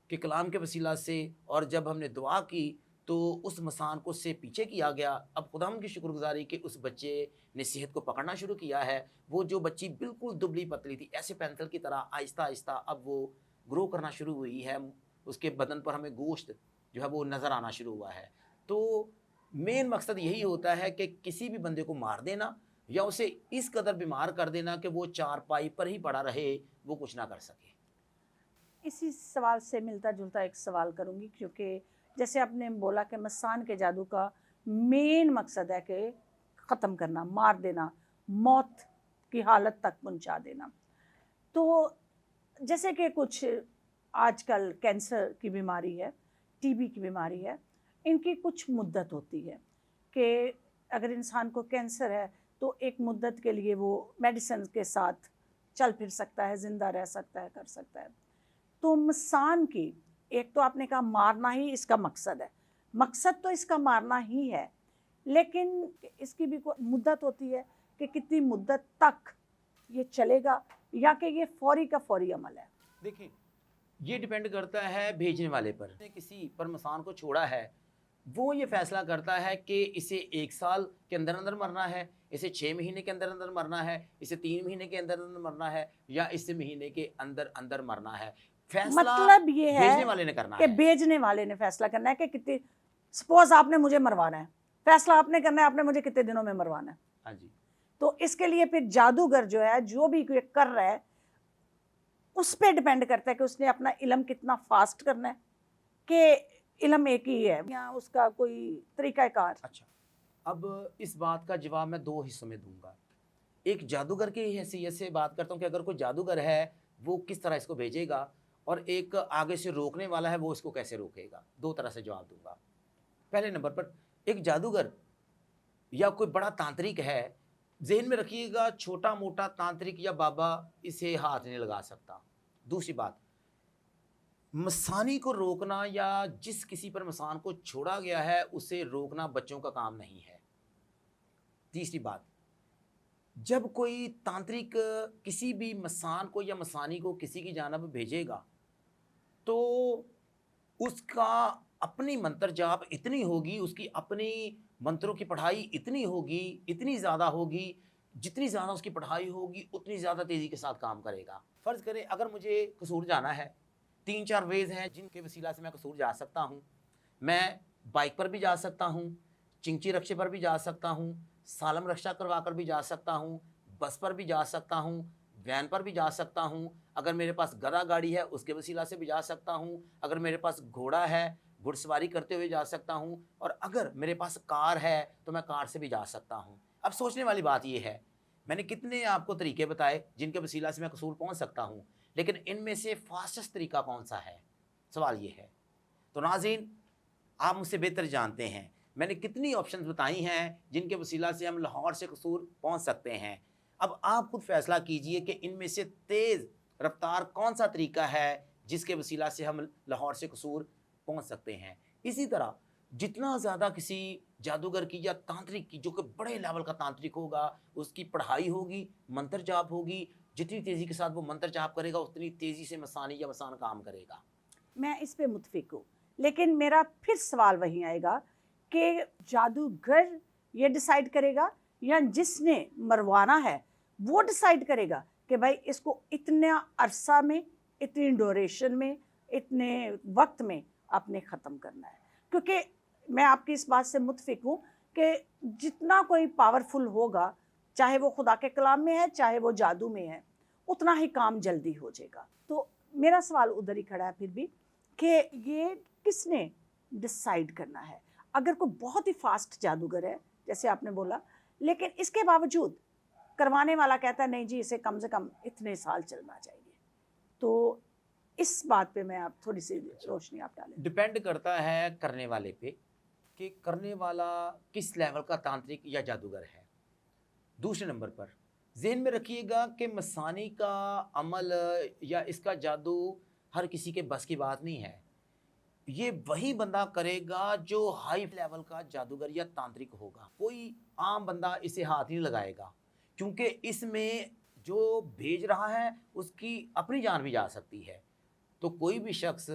के कलाम के वसीला से और जब हमने दुआ की तो उस मसान को से पीछे किया गया। अब खुदावंद की शुक्रगुजारी कि उस बच्चे ने सेहत को पकड़ना शुरू किया है। वो जो बच्ची बिल्कुल दुबली पतली थी, ऐसे पेंसिल की तरह आहिस्ता आहिस्ता अब वो ग्रो करना शुरू हुई है। उसके बदन पर हमें गोश्त जो है वो नज़र आना शुरू हुआ है। तो मेन मकसद यही होता है कि किसी भी बंदे को मार देना या उसे इस कदर बीमार कर देना कि वो चारपाई पर ही पड़ा रहे, वो कुछ ना कर सके। इसी सवाल से मिलता जुलता एक सवाल करूंगी, क्योंकि जैसे आपने बोला कि मसान के जादू का मेन मकसद है कि ख़त्म करना, मार देना, मौत की हालत तक पहुंचा देना। तो जैसे कि कुछ आजकल कैंसर की बीमारी है, टीबी की बीमारी है, इनकी कुछ मुद्दत होती है कि अगर इंसान को कैंसर है तो एक मुद्दत के लिए वो मेडिसिन के साथ चल फिर सकता है, ज़िंदा रह सकता है, कर सकता है। तो मसान की, एक तो आपने कहा मारना ही इसका मकसद है, मकसद तो इसका मारना ही है, लेकिन इसकी भी कोई मुद्दत होती है कि कितनी मुद्दत तक ये चलेगा या कि ये फौरी का फौरी अमल है? देखिए, ये डिपेंड करता है भेजने वाले पर। जिसने किसी पर मसान को छोड़ा है वो ये फैसला करता है कि इसे 1 साल के अंदर अंदर मरना है, इसे 6 महीने के अंदर अंदर मरना है, इसे 3 महीने के अंदर अंदर मरना है, या इसे महीने के अंदर अंदर मरना है। फैसला मतलब ये भेजने है वाले ने करना कि है। भेजने वाले ने फैसला करना है कि कितनी, सपोज आपने मुझे मरवाना है, फैसला आपने करना है आपने मुझे कितने दिनों में मरवाना है। हाँ जी। तो इसके लिए फिर जादूगर जो है, जो भी कोई कर रहा है, उस पर डिपेंड करता है कि उसने अपना इल्म कितना फास्ट करना है, कि इल्म एक ही है या उसका कोई तरीक़ाकार। अच्छा, अब इस बात का जवाब मैं 2 हिस्सों में दूंगा। एक जादूगर की हैसियत से बात करता हूँ कि अगर कोई जादूगर है वो किस तरह इसको भेजेगा, और एक आगे से रोकने वाला है वो इसको कैसे रोकेगा। 2 तरह से जवाब दूंगा। पहले नंबर पर, एक जादूगर या कोई बड़ा तांत्रिक है, ज़हन में रखिएगा, छोटा मोटा तांत्रिक या बाबा इसे हाथ नहीं लगा सकता। दूसरी बात, मसानी को रोकना या जिस किसी पर मसान को छोड़ा गया है उसे रोकना बच्चों का काम नहीं है। तीसरी बात, जब कोई तांत्रिक किसी भी मसान को या मसानी को किसी की जानब भेजेगा तो उसका अपनी मंत्र जाप इतनी होगी, उसकी अपनी मंत्रों की पढ़ाई इतनी होगी, इतनी ज़्यादा होगी, जितनी ज़्यादा उसकी पढ़ाई होगी उतनी ज़्यादा तेज़ी के साथ काम करेगा। फ़र्ज़ करें अगर मुझे कसूर जाना है, 3-4 वेज़ हैं जिनके वसीला से मैं कसूर जा सकता हूँ। मैं बाइक पर भी जा सकता हूँ, चिंची रक्शे पर भी जा सकता हूँ, सालम रक्षा करवा कर भी जा सकता हूँ, बस पर भी जा सकता हूँ, वैन पर भी जा सकता हूँ, अगर मेरे पास गधा गाड़ी है उसके वसीला से भी जा सकता हूँ, अगर मेरे पास घोड़ा है घुड़सवारी करते हुए जा सकता हूँ, और अगर मेरे पास कार है तो मैं कार से भी जा सकता हूँ। अब सोचने वाली बात यह है, मैंने कितने आपको तरीके बताए जिनके वसीला से मैं कसूर पहुँच सकता हूँ, लेकिन इनमें से फास्टेस्ट तरीका कौन सा है, सवाल ये है। तो नाज़रीन, आप मुझसे बेहतर जानते हैं मैंने कितनी ऑप्शंस बताई हैं जिनके वसीला से हम लाहौर से कसूर पहुंच सकते हैं। अब आप खुद फैसला कीजिए कि इनमें से तेज़ रफ्तार कौन सा तरीका है जिसके वसीला से हम लाहौर से कसूर पहुंच सकते हैं। इसी तरह जितना ज़्यादा किसी जादूगर की या तांत्रिक की, जो कि बड़े लेवल का तांत्रिक होगा, उसकी पढ़ाई होगी, मंत्र जाप होगी, जितनी तेज़ी के साथ वो मंत्र जाप करेगा उतनी तेज़ी से मसानी या मसान काम करेगा। मैं इस पे मुत्फिक हूँ, लेकिन मेरा फिर सवाल वहीं आएगा कि जादूगर ये डिसाइड करेगा या जिसने मरवाना है वो डिसाइड करेगा कि भाई इसको इतना अरसा में, इतनी ड्यूरेशन में, इतने वक्त में आपने ख़त्म करना है। क्योंकि मैं आपकी इस बात से मुत्फिक हूँ कि जितना कोई पावरफुल होगा, चाहे वो खुदा के कलाम में है चाहे वो जादू में है, उतना ही काम जल्दी हो जाएगा। तो मेरा सवाल उधर ही खड़ा है फिर भी कि ये किसने डिसाइड करना है। अगर कोई बहुत ही फास्ट जादूगर है जैसे आपने बोला, लेकिन इसके बावजूद करवाने वाला कहता है नहीं जी इसे कम से कम इतने साल चलना चाहिए, तो इस बात पे मैं आप थोड़ी सी रोशनी आप डालें। डिपेंड करता है करने वाले पे कि करने वाला किस लेवल का तांत्रिक या जादूगर है। दूसरे नंबर पर ज़हन में रखिएगा कि मसानी का अमल या इसका जादू हर किसी के बस की बात नहीं है। ये वही बंदा करेगा जो हाई लेवल का जादूगर या तांत्रिक होगा। कोई आम बंदा इसे हाथ नहीं लगाएगा, क्योंकि इसमें जो भेज रहा है उसकी अपनी जान भी जा सकती है। तो कोई भी शख्स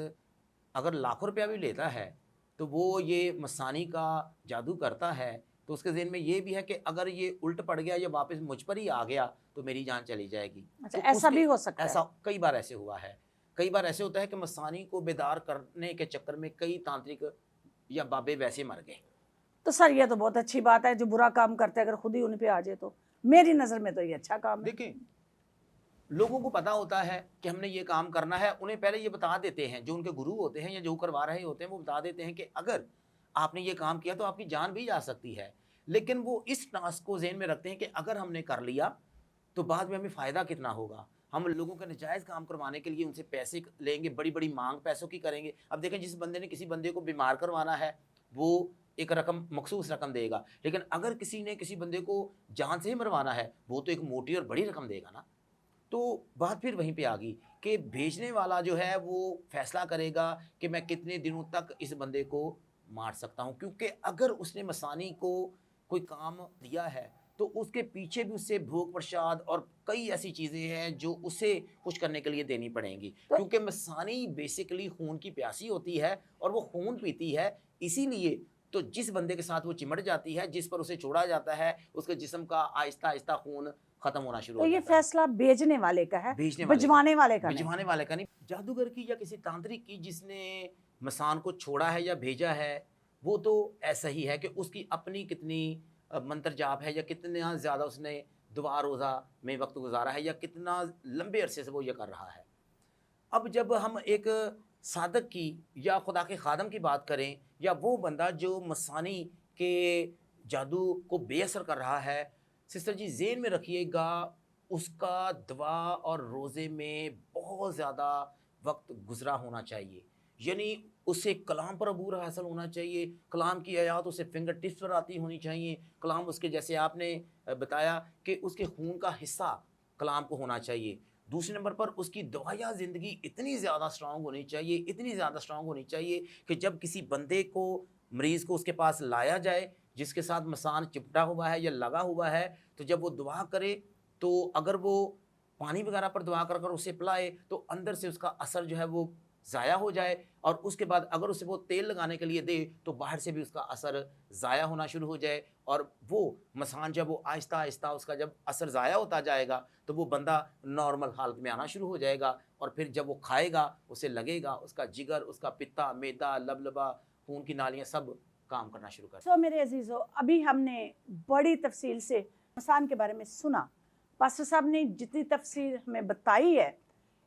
अगर लाखों रुपया भी लेता है तो वो ये मसानी का जादू करता है, तो उसके ज़हन में ये भी है कि अगर ये उल्ट पड़ गया या वापस मुझ पर ही आ गया तो मेरी जान चली जाएगी। अच्छा, तो ऐसा भी हो सकता है। ऐसा कई बार ऐसे हुआ है। कई बार ऐसे होता है कि मसानी को बेदार करने के चक्कर में कई तांत्रिक या बाबे वैसे मर गए। तो सर ये तो बहुत अच्छी बात है, जो बुरा काम करते हैं अगर खुद ही उन पे आ जाए तो मेरी नज़र में तो ये अच्छा काम है। देखिए, लोगों को पता होता है कि हमने ये काम करना है, उन्हें पहले ये बता देते हैं, जो उनके गुरु होते हैं या जो करवा रहे होते हैं वो बता देते हैं कि अगर आपने ये काम किया तो आपकी जान भी जा सकती है। लेकिन वो इस टास्क को ज़हन में रखते हैं कि अगर हमने कर लिया तो बाद में हमें फ़ायदा कितना होगा। हम लोगों के नजायज़ काम करवाने के लिए उनसे पैसे लेंगे, बड़ी बड़ी मांग पैसों की करेंगे। अब देखें, जिस बंदे ने किसी बंदे को बीमार करवाना है वो एक रकम, मखसूस रकम देगा, लेकिन अगर किसी ने किसी बंदे को जान से ही मरवाना है वो तो एक मोटी और बड़ी रकम देगा ना। तो बात फिर वहीं पे आ गई कि भेजने वाला जो है वो फैसला करेगा कि मैं कितने दिनों तक इस बंदे को मार सकता हूँ, क्योंकि अगर उसने मसानी को कोई काम दिया है तो उसके पीछे भी उससे भोग प्रसाद और कई ऐसी चीज़ें हैं जो उसे खुश करने के लिए देनी पड़ेंगी, क्योंकि मसानी बेसिकली खून की प्यासी होती है और वो खून पीती है। इसीलिए तो जिस बंदे के साथ वो चिमट जाती है, जिस पर उसे छोड़ा जाता है, उसके जिस्म का आहिस्ता आहिस्ता खून खत्म होना शुरू तो हो ये जाता है। फैसला भेजने वाले का है, भेजने वाले भिजवाने वाले का नहीं। भिजवाने वाले का नहीं। जादूगर की या किसी तांत्रिक की जिसने मसान को छोड़ा है या भेजा है, वो तो ऐसा ही है कि उसकी अपनी कितनी मंत्र जाप है या कितना ज़्यादा उसने दुआ रोज़ा में वक्त गुजारा है या कितना लंबे अरसे से वो ये कर रहा है। अब जब हम एक साधक की या खुदा के खादम की बात करें, या वो बंदा जो मसानी के जादू को बेअसर कर रहा है, सिस्टर जी ज़हन में रखिएगा उसका दुआ और रोज़े में बहुत ज़्यादा वक्त गुजरा होना चाहिए। यानी उसे कलाम पर अबूर हासिल होना चाहिए, कलाम की आयात उसे फिंगर टिप्स पर आती होनी चाहिए, कलाम उसके, जैसे आपने बताया कि उसके खून का हिस्सा कलाम को होना चाहिए। दूसरे नंबर पर उसकी दुआया ज़िंदगी इतनी ज़्यादा स्ट्रॉन्ग होनी चाहिए, इतनी ज़्यादा स्ट्रॉन्ग होनी चाहिए कि जब किसी बंदे को, मरीज़ को उसके पास लाया जाए जिसके साथ मसान चिपटा हुआ है या लगा हुआ है, तो जब वो दुआ करे तो अगर वो पानी वगैरह पर दुआ कर कर उसे पिलाए तो अंदर से उसका असर जो है वो ज़ाया हो जाए, और उसके बाद अगर उसे वो तेल लगाने के लिए दे तो बाहर से भी उसका असर ज़ाया होना शुरू हो जाए, और वो मसान जब वो आहिस्ता आहिस्ता उसका जब असर ज़ाया होता जाएगा तो वो बंदा नॉर्मल हालत में आना शुरू हो जाएगा, और फिर जब वो खाएगा उसे लगेगा उसका जिगर, उसका पित्ता, मैदा, लबलबा, खून की नालियाँ सब काम करना शुरू कर। तो मेरे अजीज़ों, अभी हमने बड़ी तफसील से मसान के बारे में सुना, पास्टर साहब ने जितनी तफसीर हमें बताई है,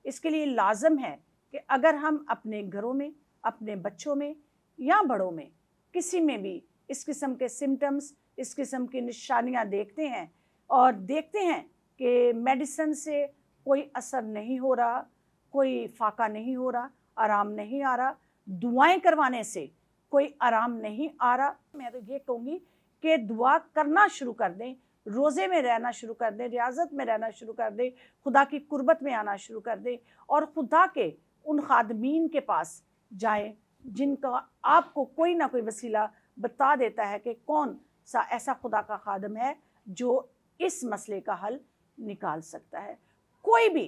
इसके लिए लाजम है कि अगर हम अपने घरों में, अपने बच्चों में या बड़ों में किसी में भी इस किस्म के सिम्टम्स, इस किस्म की निशानियां देखते हैं और देखते हैं कि मेडिसिन से कोई असर नहीं हो रहा, कोई फाका नहीं हो रहा, आराम नहीं आ रहा, दुआएं करवाने से कोई आराम नहीं आ रहा, मैं तो ये कहूँगी कि दुआ करना शुरू कर दें, रोज़े में रहना शुरू कर दें, रियाजत में रहना शुरू कर दें, खुदा की कुर्बत में आना शुरू कर दें और खुदा के उन खादमीन के पास जाएं जिनका आपको कोई ना कोई वसीला बता देता है कि कौन सा ऐसा खुदा का खादम है जो इस मसले का हल निकाल सकता है। कोई भी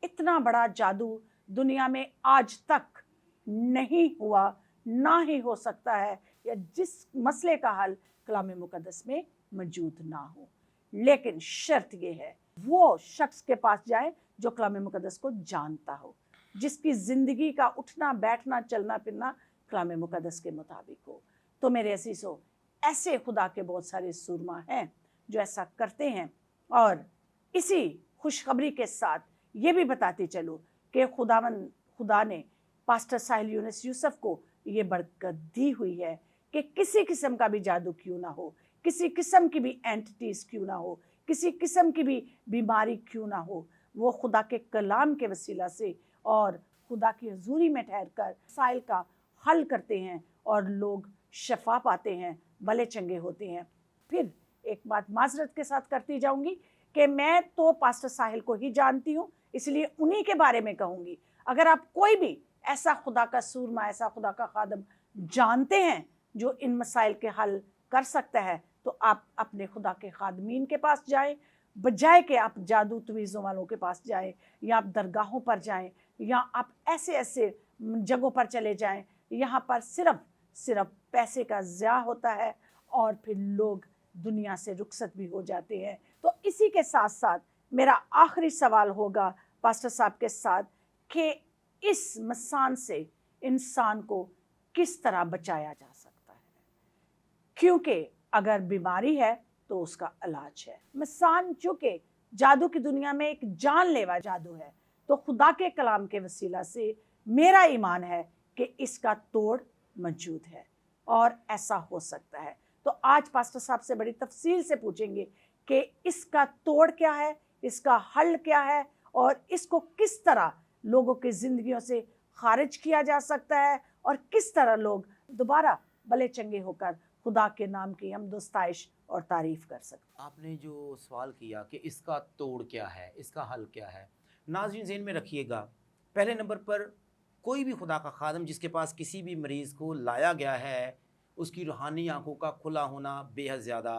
इतना बड़ा जादू दुनिया में आज तक नहीं हुआ, ना ही हो सकता है, या जिस मसले का हल कलाम मुकद्दस में मौजूद ना हो। लेकिन शर्त यह है वो शख्स के पास जाए जो कलाम मुकद्दस को जानता हो, जिसकी ज़िंदगी का उठना बैठना चलना फिरना कलाम मुकद्दस के मुताबिक हो। तो मेरे अज़ीज़ों, ऐसे खुदा के बहुत सारे सूरमा हैं जो ऐसा करते हैं। और इसी खुशखबरी के साथ ये भी बताती चलो कि खुदा ने पास्टर साहिल यूनुस यूसुफ को ये बरकत दी हुई है कि किसी किस्म का भी जादू क्यों ना हो, किसी किस्म की भी एंटिटीज़ क्यों ना हो, किसी किस्म की भी बीमारी क्यों ना हो, वो खुदा के कलाम के वसीला से और खुदा की हजूरी में ठहर कर मसाइल का हल करते हैं और लोग शफा पाते हैं, भले चंगे होते हैं। फिर एक बात माजरत के साथ करती जाऊंगी कि मैं तो पास्टर साहिल को ही जानती हूँ, इसलिए उन्हीं के बारे में कहूँगी। अगर आप कोई भी ऐसा खुदा का सूरमा, ऐसा खुदा का खादम जानते हैं जो इन मसाइल के हल कर सकता है, तो आप अपने खुदा के खादमीन के पास जाएं, बजाय कि आप जादू तवीज़ों वालों के पास जाएं, या आप दरगाहों पर जाएं, या आप ऐसे ऐसे जगहों पर चले जाएं यहाँ पर सिर्फ पैसे का ज़िया होता है और फिर लोग दुनिया से रुखसत भी हो जाते हैं। तो इसी के साथ साथ मेरा आखिरी सवाल होगा पास्टर साहब के साथ कि इस मसान से इंसान को किस तरह बचाया जा सकता है, क्योंकि अगर बीमारी है तो उसका इलाज है। मसान चूँकि जादू की दुनिया में एक जानलेवा जादू है, तो खुदा के कलाम के वसीला से मेरा ईमान है कि इसका तोड़ मौजूद है और ऐसा हो सकता है। तो आज पास्टर साहब से बड़ी तफसील से पूछेंगे कि इसका तोड़ क्या है, इसका हल क्या है और इसको किस तरह लोगों की ज़िंदगियों से खारिज किया जा सकता है और किस तरह लोग दोबारा भले चंगे होकर खुदा के नाम की हमदोस्ताइश और तारीफ़ कर सकते। आपने जो सवाल किया कि इसका तोड़ क्या है, इसका हल क्या है, नाज़रीन ज़हन में रखिएगा, पहले नंबर पर कोई भी खुदा का खादम जिसके पास किसी भी मरीज़ को लाया गया है, उसकी रूहानी आंखों का खुला होना बेहद ज़्यादा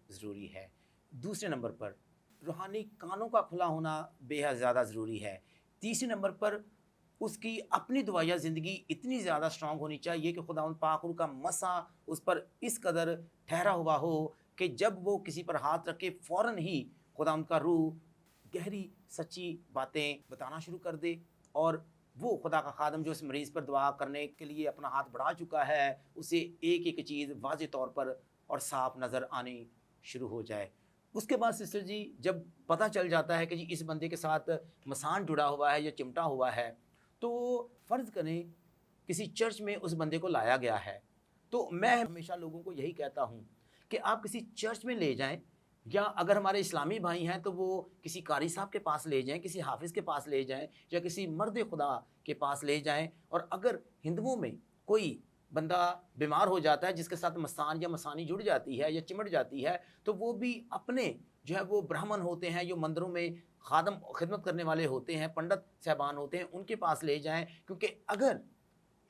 ज़रूरी है। दूसरे नंबर पर रूहानी कानों का खुला होना बेहद ज़्यादा ज़रूरी है। तीसरे नंबर पर उसकी अपनी दुआया ज़िंदगी इतनी ज़्यादा स्ट्रॉन्ग होनी चाहिए कि खुदा पाक का मसा उस पर इस कदर ठहरा हुआ हो कि जब वो किसी पर हाथ रखे फ़ौरन ही खुदा का रूह गहरी सच्ची बातें बताना शुरू कर दे और वो खुदा का खादम जो इस मरीज़ पर दुआ करने के लिए अपना हाथ बढ़ा चुका है, उसे एक एक चीज़ वाज़े तौर पर और साफ नज़र आनी शुरू हो जाए। उसके बाद सिस्टर जी, जब पता चल जाता है कि जी इस बंदे के साथ मसान जुड़ा हुआ है या चिमटा हुआ है, तो फ़र्ज़ करें किसी चर्च में उस बंदे को लाया गया है, तो मैं हमेशा लोगों को यही कहता हूँ कि आप किसी चर्च में ले जाएं, या अगर हमारे इस्लामी भाई हैं तो वो किसी कारी साहब के पास ले जाएं, किसी हाफिज़ के पास ले जाएं, या किसी मर्द खुदा के पास ले जाएं। और अगर हिंदुओं में कोई बंदा बीमार हो जाता है जिसके साथ मसान या मसानी जुड़ जाती है या चिमट जाती है, तो वो भी अपने जो है वो ब्राह्मण होते हैं, जो मंदिरों में खादम खिदमत करने वाले होते हैं, पंडित साहबान होते हैं, उनके पास ले जाएं। क्योंकि अगर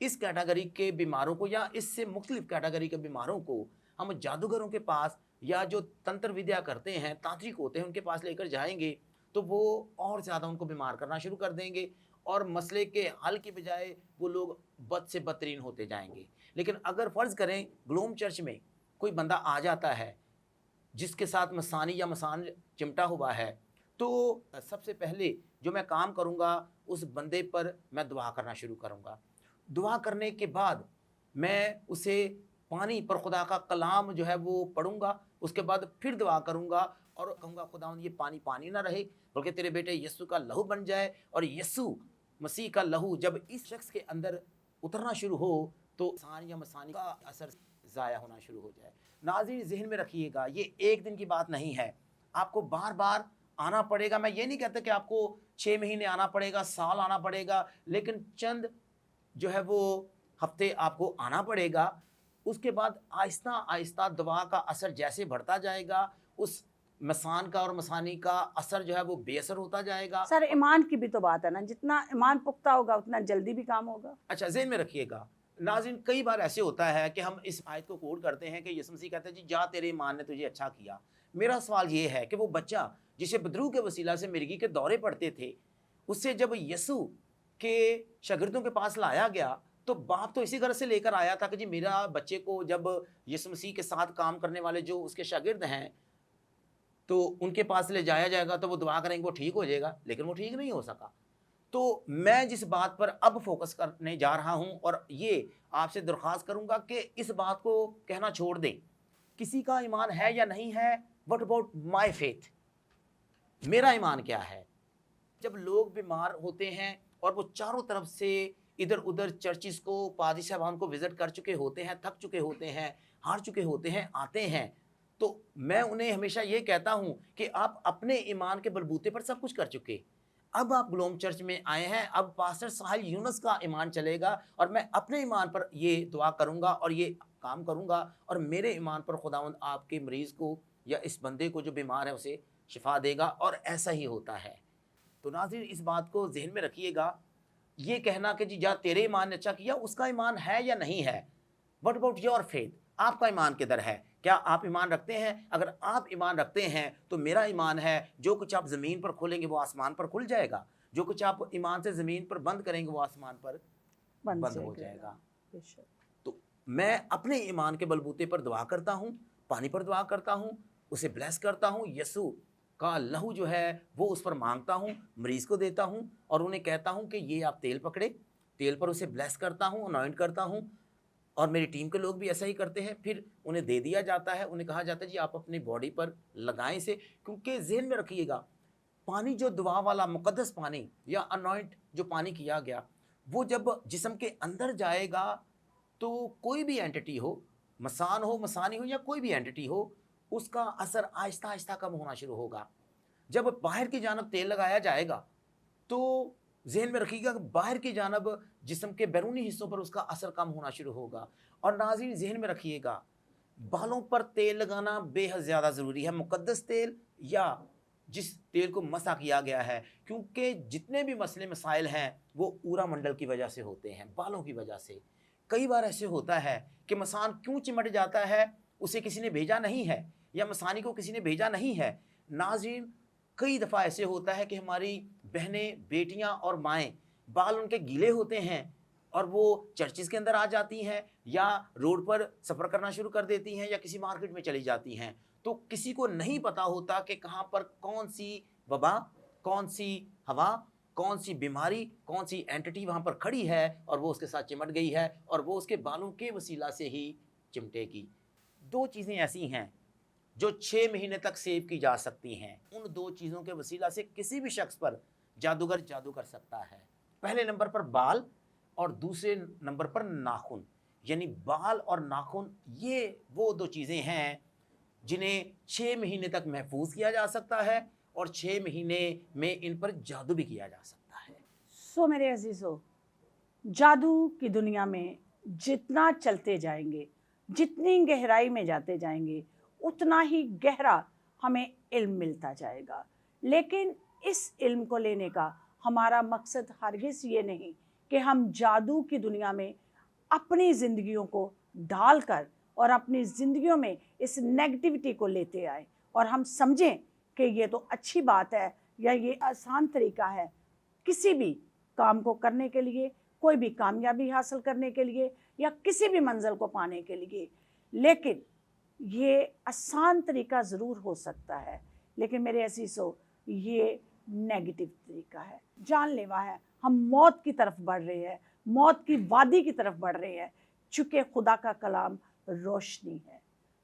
इस कैटेगरी के बीमारों को या इससे मुख्तलिफ कैटेगरी के बीमारों को हम जादूगरों के पास या जो तंत्र विद्या करते हैं, तांत्रिक होते हैं, उनके पास लेकर जाएंगे, तो वो और ज़्यादा उनको बीमार करना शुरू कर देंगे और मसले के हल की बजाय वो लोग बद से बदतरीन होते जाएंगे। लेकिन अगर फ़र्ज़ करें ग्लोम चर्च में कोई बंदा आ जाता है जिसके साथ मसानी या मसान चिमटा हुआ है, तो सबसे पहले जो मैं काम करूँगा, उस बंदे पर मैं दुआ करना शुरू करूँगा। दुआ करने के बाद मैं उसे पानी पर खुदा का कलाम जो है वो पढ़ूंगा, उसके बाद फिर दुआ करूंगा और कहूँगा खुदावंद ये पानी पानी ना रहे, बल्कि तेरे बेटे यीशु का लहू बन जाए, और यीशु मसीह का लहू जब इस शख्स के अंदर उतरना शुरू हो तो मसान या मसानी का असर ज़ाया होना शुरू हो जाए। नाज़रीन, ज़हन में रखिएगा, ये एक दिन की बात नहीं है, आपको बार बार आना पड़ेगा। मैं ये नहीं कहता कि आपको 6 महीने आना पड़ेगा, साल आना पड़ेगा, लेकिन चंद जो है वो हफ्ते आपको आना पड़ेगा। उसके बाद आहिस्ता आहिस्ता दवा का असर जैसे बढ़ता जाएगा, उस मसान का और मसानी का असर जो है वो बेअसर होता जाएगा। सर, ईमान की भी तो बात है ना, जितना ईमान पुख्ता होगा उतना जल्दी भी काम होगा। अच्छा, ज़हन में रखिएगा नाज़रीन, कई बार ऐसे होता है कि हम इस आयत को कोट करते हैं कि यीशु मसीह कहते हैं जी जा तेरे ईमान ने तुझे अच्छा किया। मेरा सवाल ये है कि वो बच्चा जिसे बदरू के वसीला से मिर्गी के दौरे पड़ते थे, उससे जब यीशु के शागिर्दों के पास लाया गया तो बाप तो इसी तरह से लेकर आया था कि जी मेरा बच्चे को जब यीशु मसीह के साथ काम करने वाले जो उसके शागिर्द हैं तो उनके पास ले जाया जाएगा तो वो दुआ करेंगे वो ठीक हो जाएगा, लेकिन वो ठीक नहीं हो सका। तो मैं जिस बात पर अब फोकस करने जा रहा हूं और ये आपसे दरख्वास्त करूंगा कि इस बात को कहना छोड़ दें किसी का ईमान है या नहीं है, व्हाट अबाउट माय फेथ, मेरा ईमान क्या है। जब लोग बीमार होते हैं और वो चारों तरफ से इधर उधर चर्चिस को, पादी साहबान को विजिट कर चुके होते हैं, थक चुके होते हैं, हार चुके होते हैं, आते हैं, तो मैं उन्हें हमेशा ये कहता हूं कि आप अपने ईमान के बलबूते पर सब कुछ कर चुके, अब आप ग्लोम चर्च में आए हैं, अब पास्टर साहिल यूनुस का ईमान चलेगा और मैं अपने ईमान पर ये दुआ करूंगा और ये काम करूंगा और मेरे ईमान पर खुदावंद आपके मरीज़ को या इस बंदे को जो बीमार है उसे शिफा देगा, और ऐसा ही होता है। तो नाज़रीन, इस बात को जहन में रखिएगा, ये कहना कि जी जा तेरे ईमान ने अच्छा किया, उसका ईमान है या नहीं है। व्हाट अबाउट योर फेथ, आपका ईमान किधर है, क्या आप ईमान रखते हैं? अगर आप ईमान रखते हैं तो मेरा ईमान है जो कुछ आप ज़मीन पर खोलेंगे वो आसमान पर खुल जाएगा, जो कुछ आप ईमान से ज़मीन पर बंद करेंगे वो आसमान पर बंद हो जाएगा। तो मैं अपने ईमान के बलबूते पर दुआ करता हूँ, पानी पर दुआ करता हूँ, उसे ब्लेस करता हूँ, यीशु का लहू जो है वो उस पर मांगता हूँ, मरीज़ को देता हूँ और उन्हें कहता हूँ कि ये आप तेल पकड़े, तेल पर उसे ब्लेस करता हूँ, अनॉइंट करता हूँ, और मेरी टीम के लोग भी ऐसा ही करते हैं। फिर उन्हें दे दिया जाता है, उन्हें कहा जाता है जी आप अपनी बॉडी पर लगाएं इसे, क्योंकि ज़हन में रखिएगा पानी जो दुआ वाला मुकद्दस पानी या अनॉइंट जो पानी किया गया वो जब जिस्म के अंदर जाएगा तो कोई भी एंटिटी हो, मसान हो, मसानी हो या कोई भी एंटिटी हो, उसका असर आहिस्ता आहिस्ता कम होना शुरू होगा। जब बाहर की जानब तेल लगाया जाएगा तो ज़हन में रखिएगा बाहर की जानब जिस्म के बैरूनी हिस्सों पर उसका असर कम होना शुरू होगा। और नाज़रीन, ज़हन में रखिएगा बालों पर तेल लगाना बेहद ज़्यादा ज़रूरी है, मुकद्दस तेल या जिस तेल को मसा किया गया है, क्योंकि जितने भी मसले मसाइल हैं वो ऊरा मंडल की वजह से होते हैं, बालों की वजह से। कई बार ऐसे होता है कि मसान क्यों चिमट जाता है, उसे किसी ने भेजा नहीं है या मसानी को किसी ने भेजा नहीं है। नाज़रीन, कई दफ़ा ऐसे होता है कि हमारी बहनें, बेटियां और माएँ बाल उनके गीले होते हैं और वो चर्चिस के अंदर आ जाती हैं या रोड पर सफ़र करना शुरू कर देती हैं या किसी मार्केट में चली जाती हैं, तो किसी को नहीं पता होता कि कहाँ पर कौन सी वबा, कौन सी हवा, कौन सी बीमारी, कौन सी एंटिटी वहाँ पर खड़ी है और वो उसके साथ चिमट गई है और वो उसके बालों के वसीला से ही चिमटेगी। 2 चीज़ें ऐसी हैं जो 6 महीने तक सेव की जा सकती हैं। उन 2 चीज़ों के वसीला से किसी भी शख्स पर जादूगर जादू कर सकता है। पहले नंबर पर बाल और दूसरे नंबर पर नाखून। यानी बाल और नाखून ये वो 2 चीज़ें हैं जिन्हें 6 महीने तक महफूज किया जा सकता है और 6 महीने में इन पर जादू भी किया जा सकता है। सो मेरे अजीज़ों, जादू की दुनिया में जितना चलते जाएंगे, जितनी गहराई में जाते जाएंगे, उतना ही गहरा हमें इल्म मिलता जाएगा। लेकिन इस इल्म को लेने का हमारा मकसद हरगिज़ ये नहीं कि हम जादू की दुनिया में अपनी ज़िंदगियों को ढालकर और अपनी ज़िंदगियों में इस नेगेटिविटी को लेते आए और हम समझें कि ये तो अच्छी बात है या ये आसान तरीका है किसी भी काम को करने के लिए, कोई भी कामयाबी हासिल करने के लिए या किसी भी मंजिल को पाने के लिए। लेकिन ये आसान तरीका ज़रूर हो सकता है, लेकिन मेरे अज़ीज़ों ये नेगेटिव तरीका है, जानलेवा है। हम मौत की तरफ बढ़ रहे हैं, मौत की वादी की तरफ बढ़ रहे हैं, चूँकि खुदा का कलाम रोशनी है,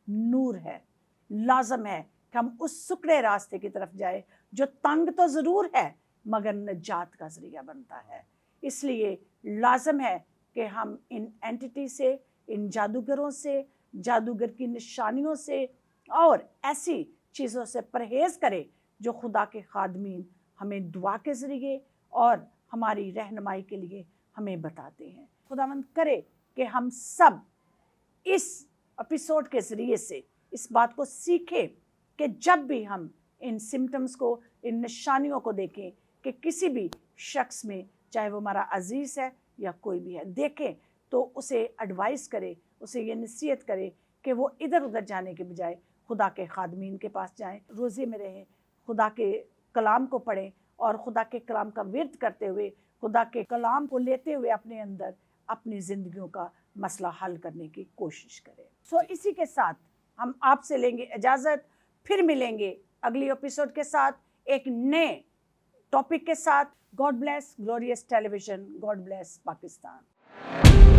नूर है, लाजम है कि हम उस सुकड़े रास्ते की तरफ जाए जो तंग तो ज़रूर है मगर निजात का ज़रिया बनता है। इसलिए लाजम है कि हम इन एंटिटी से, इन जादूगरों से, जादूगर की निशानियों से और ऐसी चीज़ों से परहेज करें जो खुदा के खादमीन हमें दुआ के ज़रिए और हमारी रहनुमाई के लिए हमें बताते हैं। खुदावंद करे कि हम सब इस एपिसोड के ज़रिए से इस बात को सीखें कि जब भी हम इन सिम्टम्स को, इन निशानियों को देखें कि किसी भी शख्स में, चाहे वो हमारा अजीज़ है या कोई भी है, देखें तो उसे एडवाइस करे, उसे ये नसीहत करे कि वो इधर उधर जाने के बजाय खुदा के खादमीन के पास जाएं, रोज़े में रहें, खुदा के कलाम को पढ़ें और खुदा के कलाम का विर्द करते हुए, खुदा के कलाम को लेते हुए अपने अंदर अपनी ज़िंदगियों का मसला हल करने की कोशिश करें। सो इसी के साथ हम आपसे लेंगे इजाज़त, फिर मिलेंगे अगली एपिसोड के साथ एक नए टॉपिक के साथ। God bless glorious television, God bless Pakistan.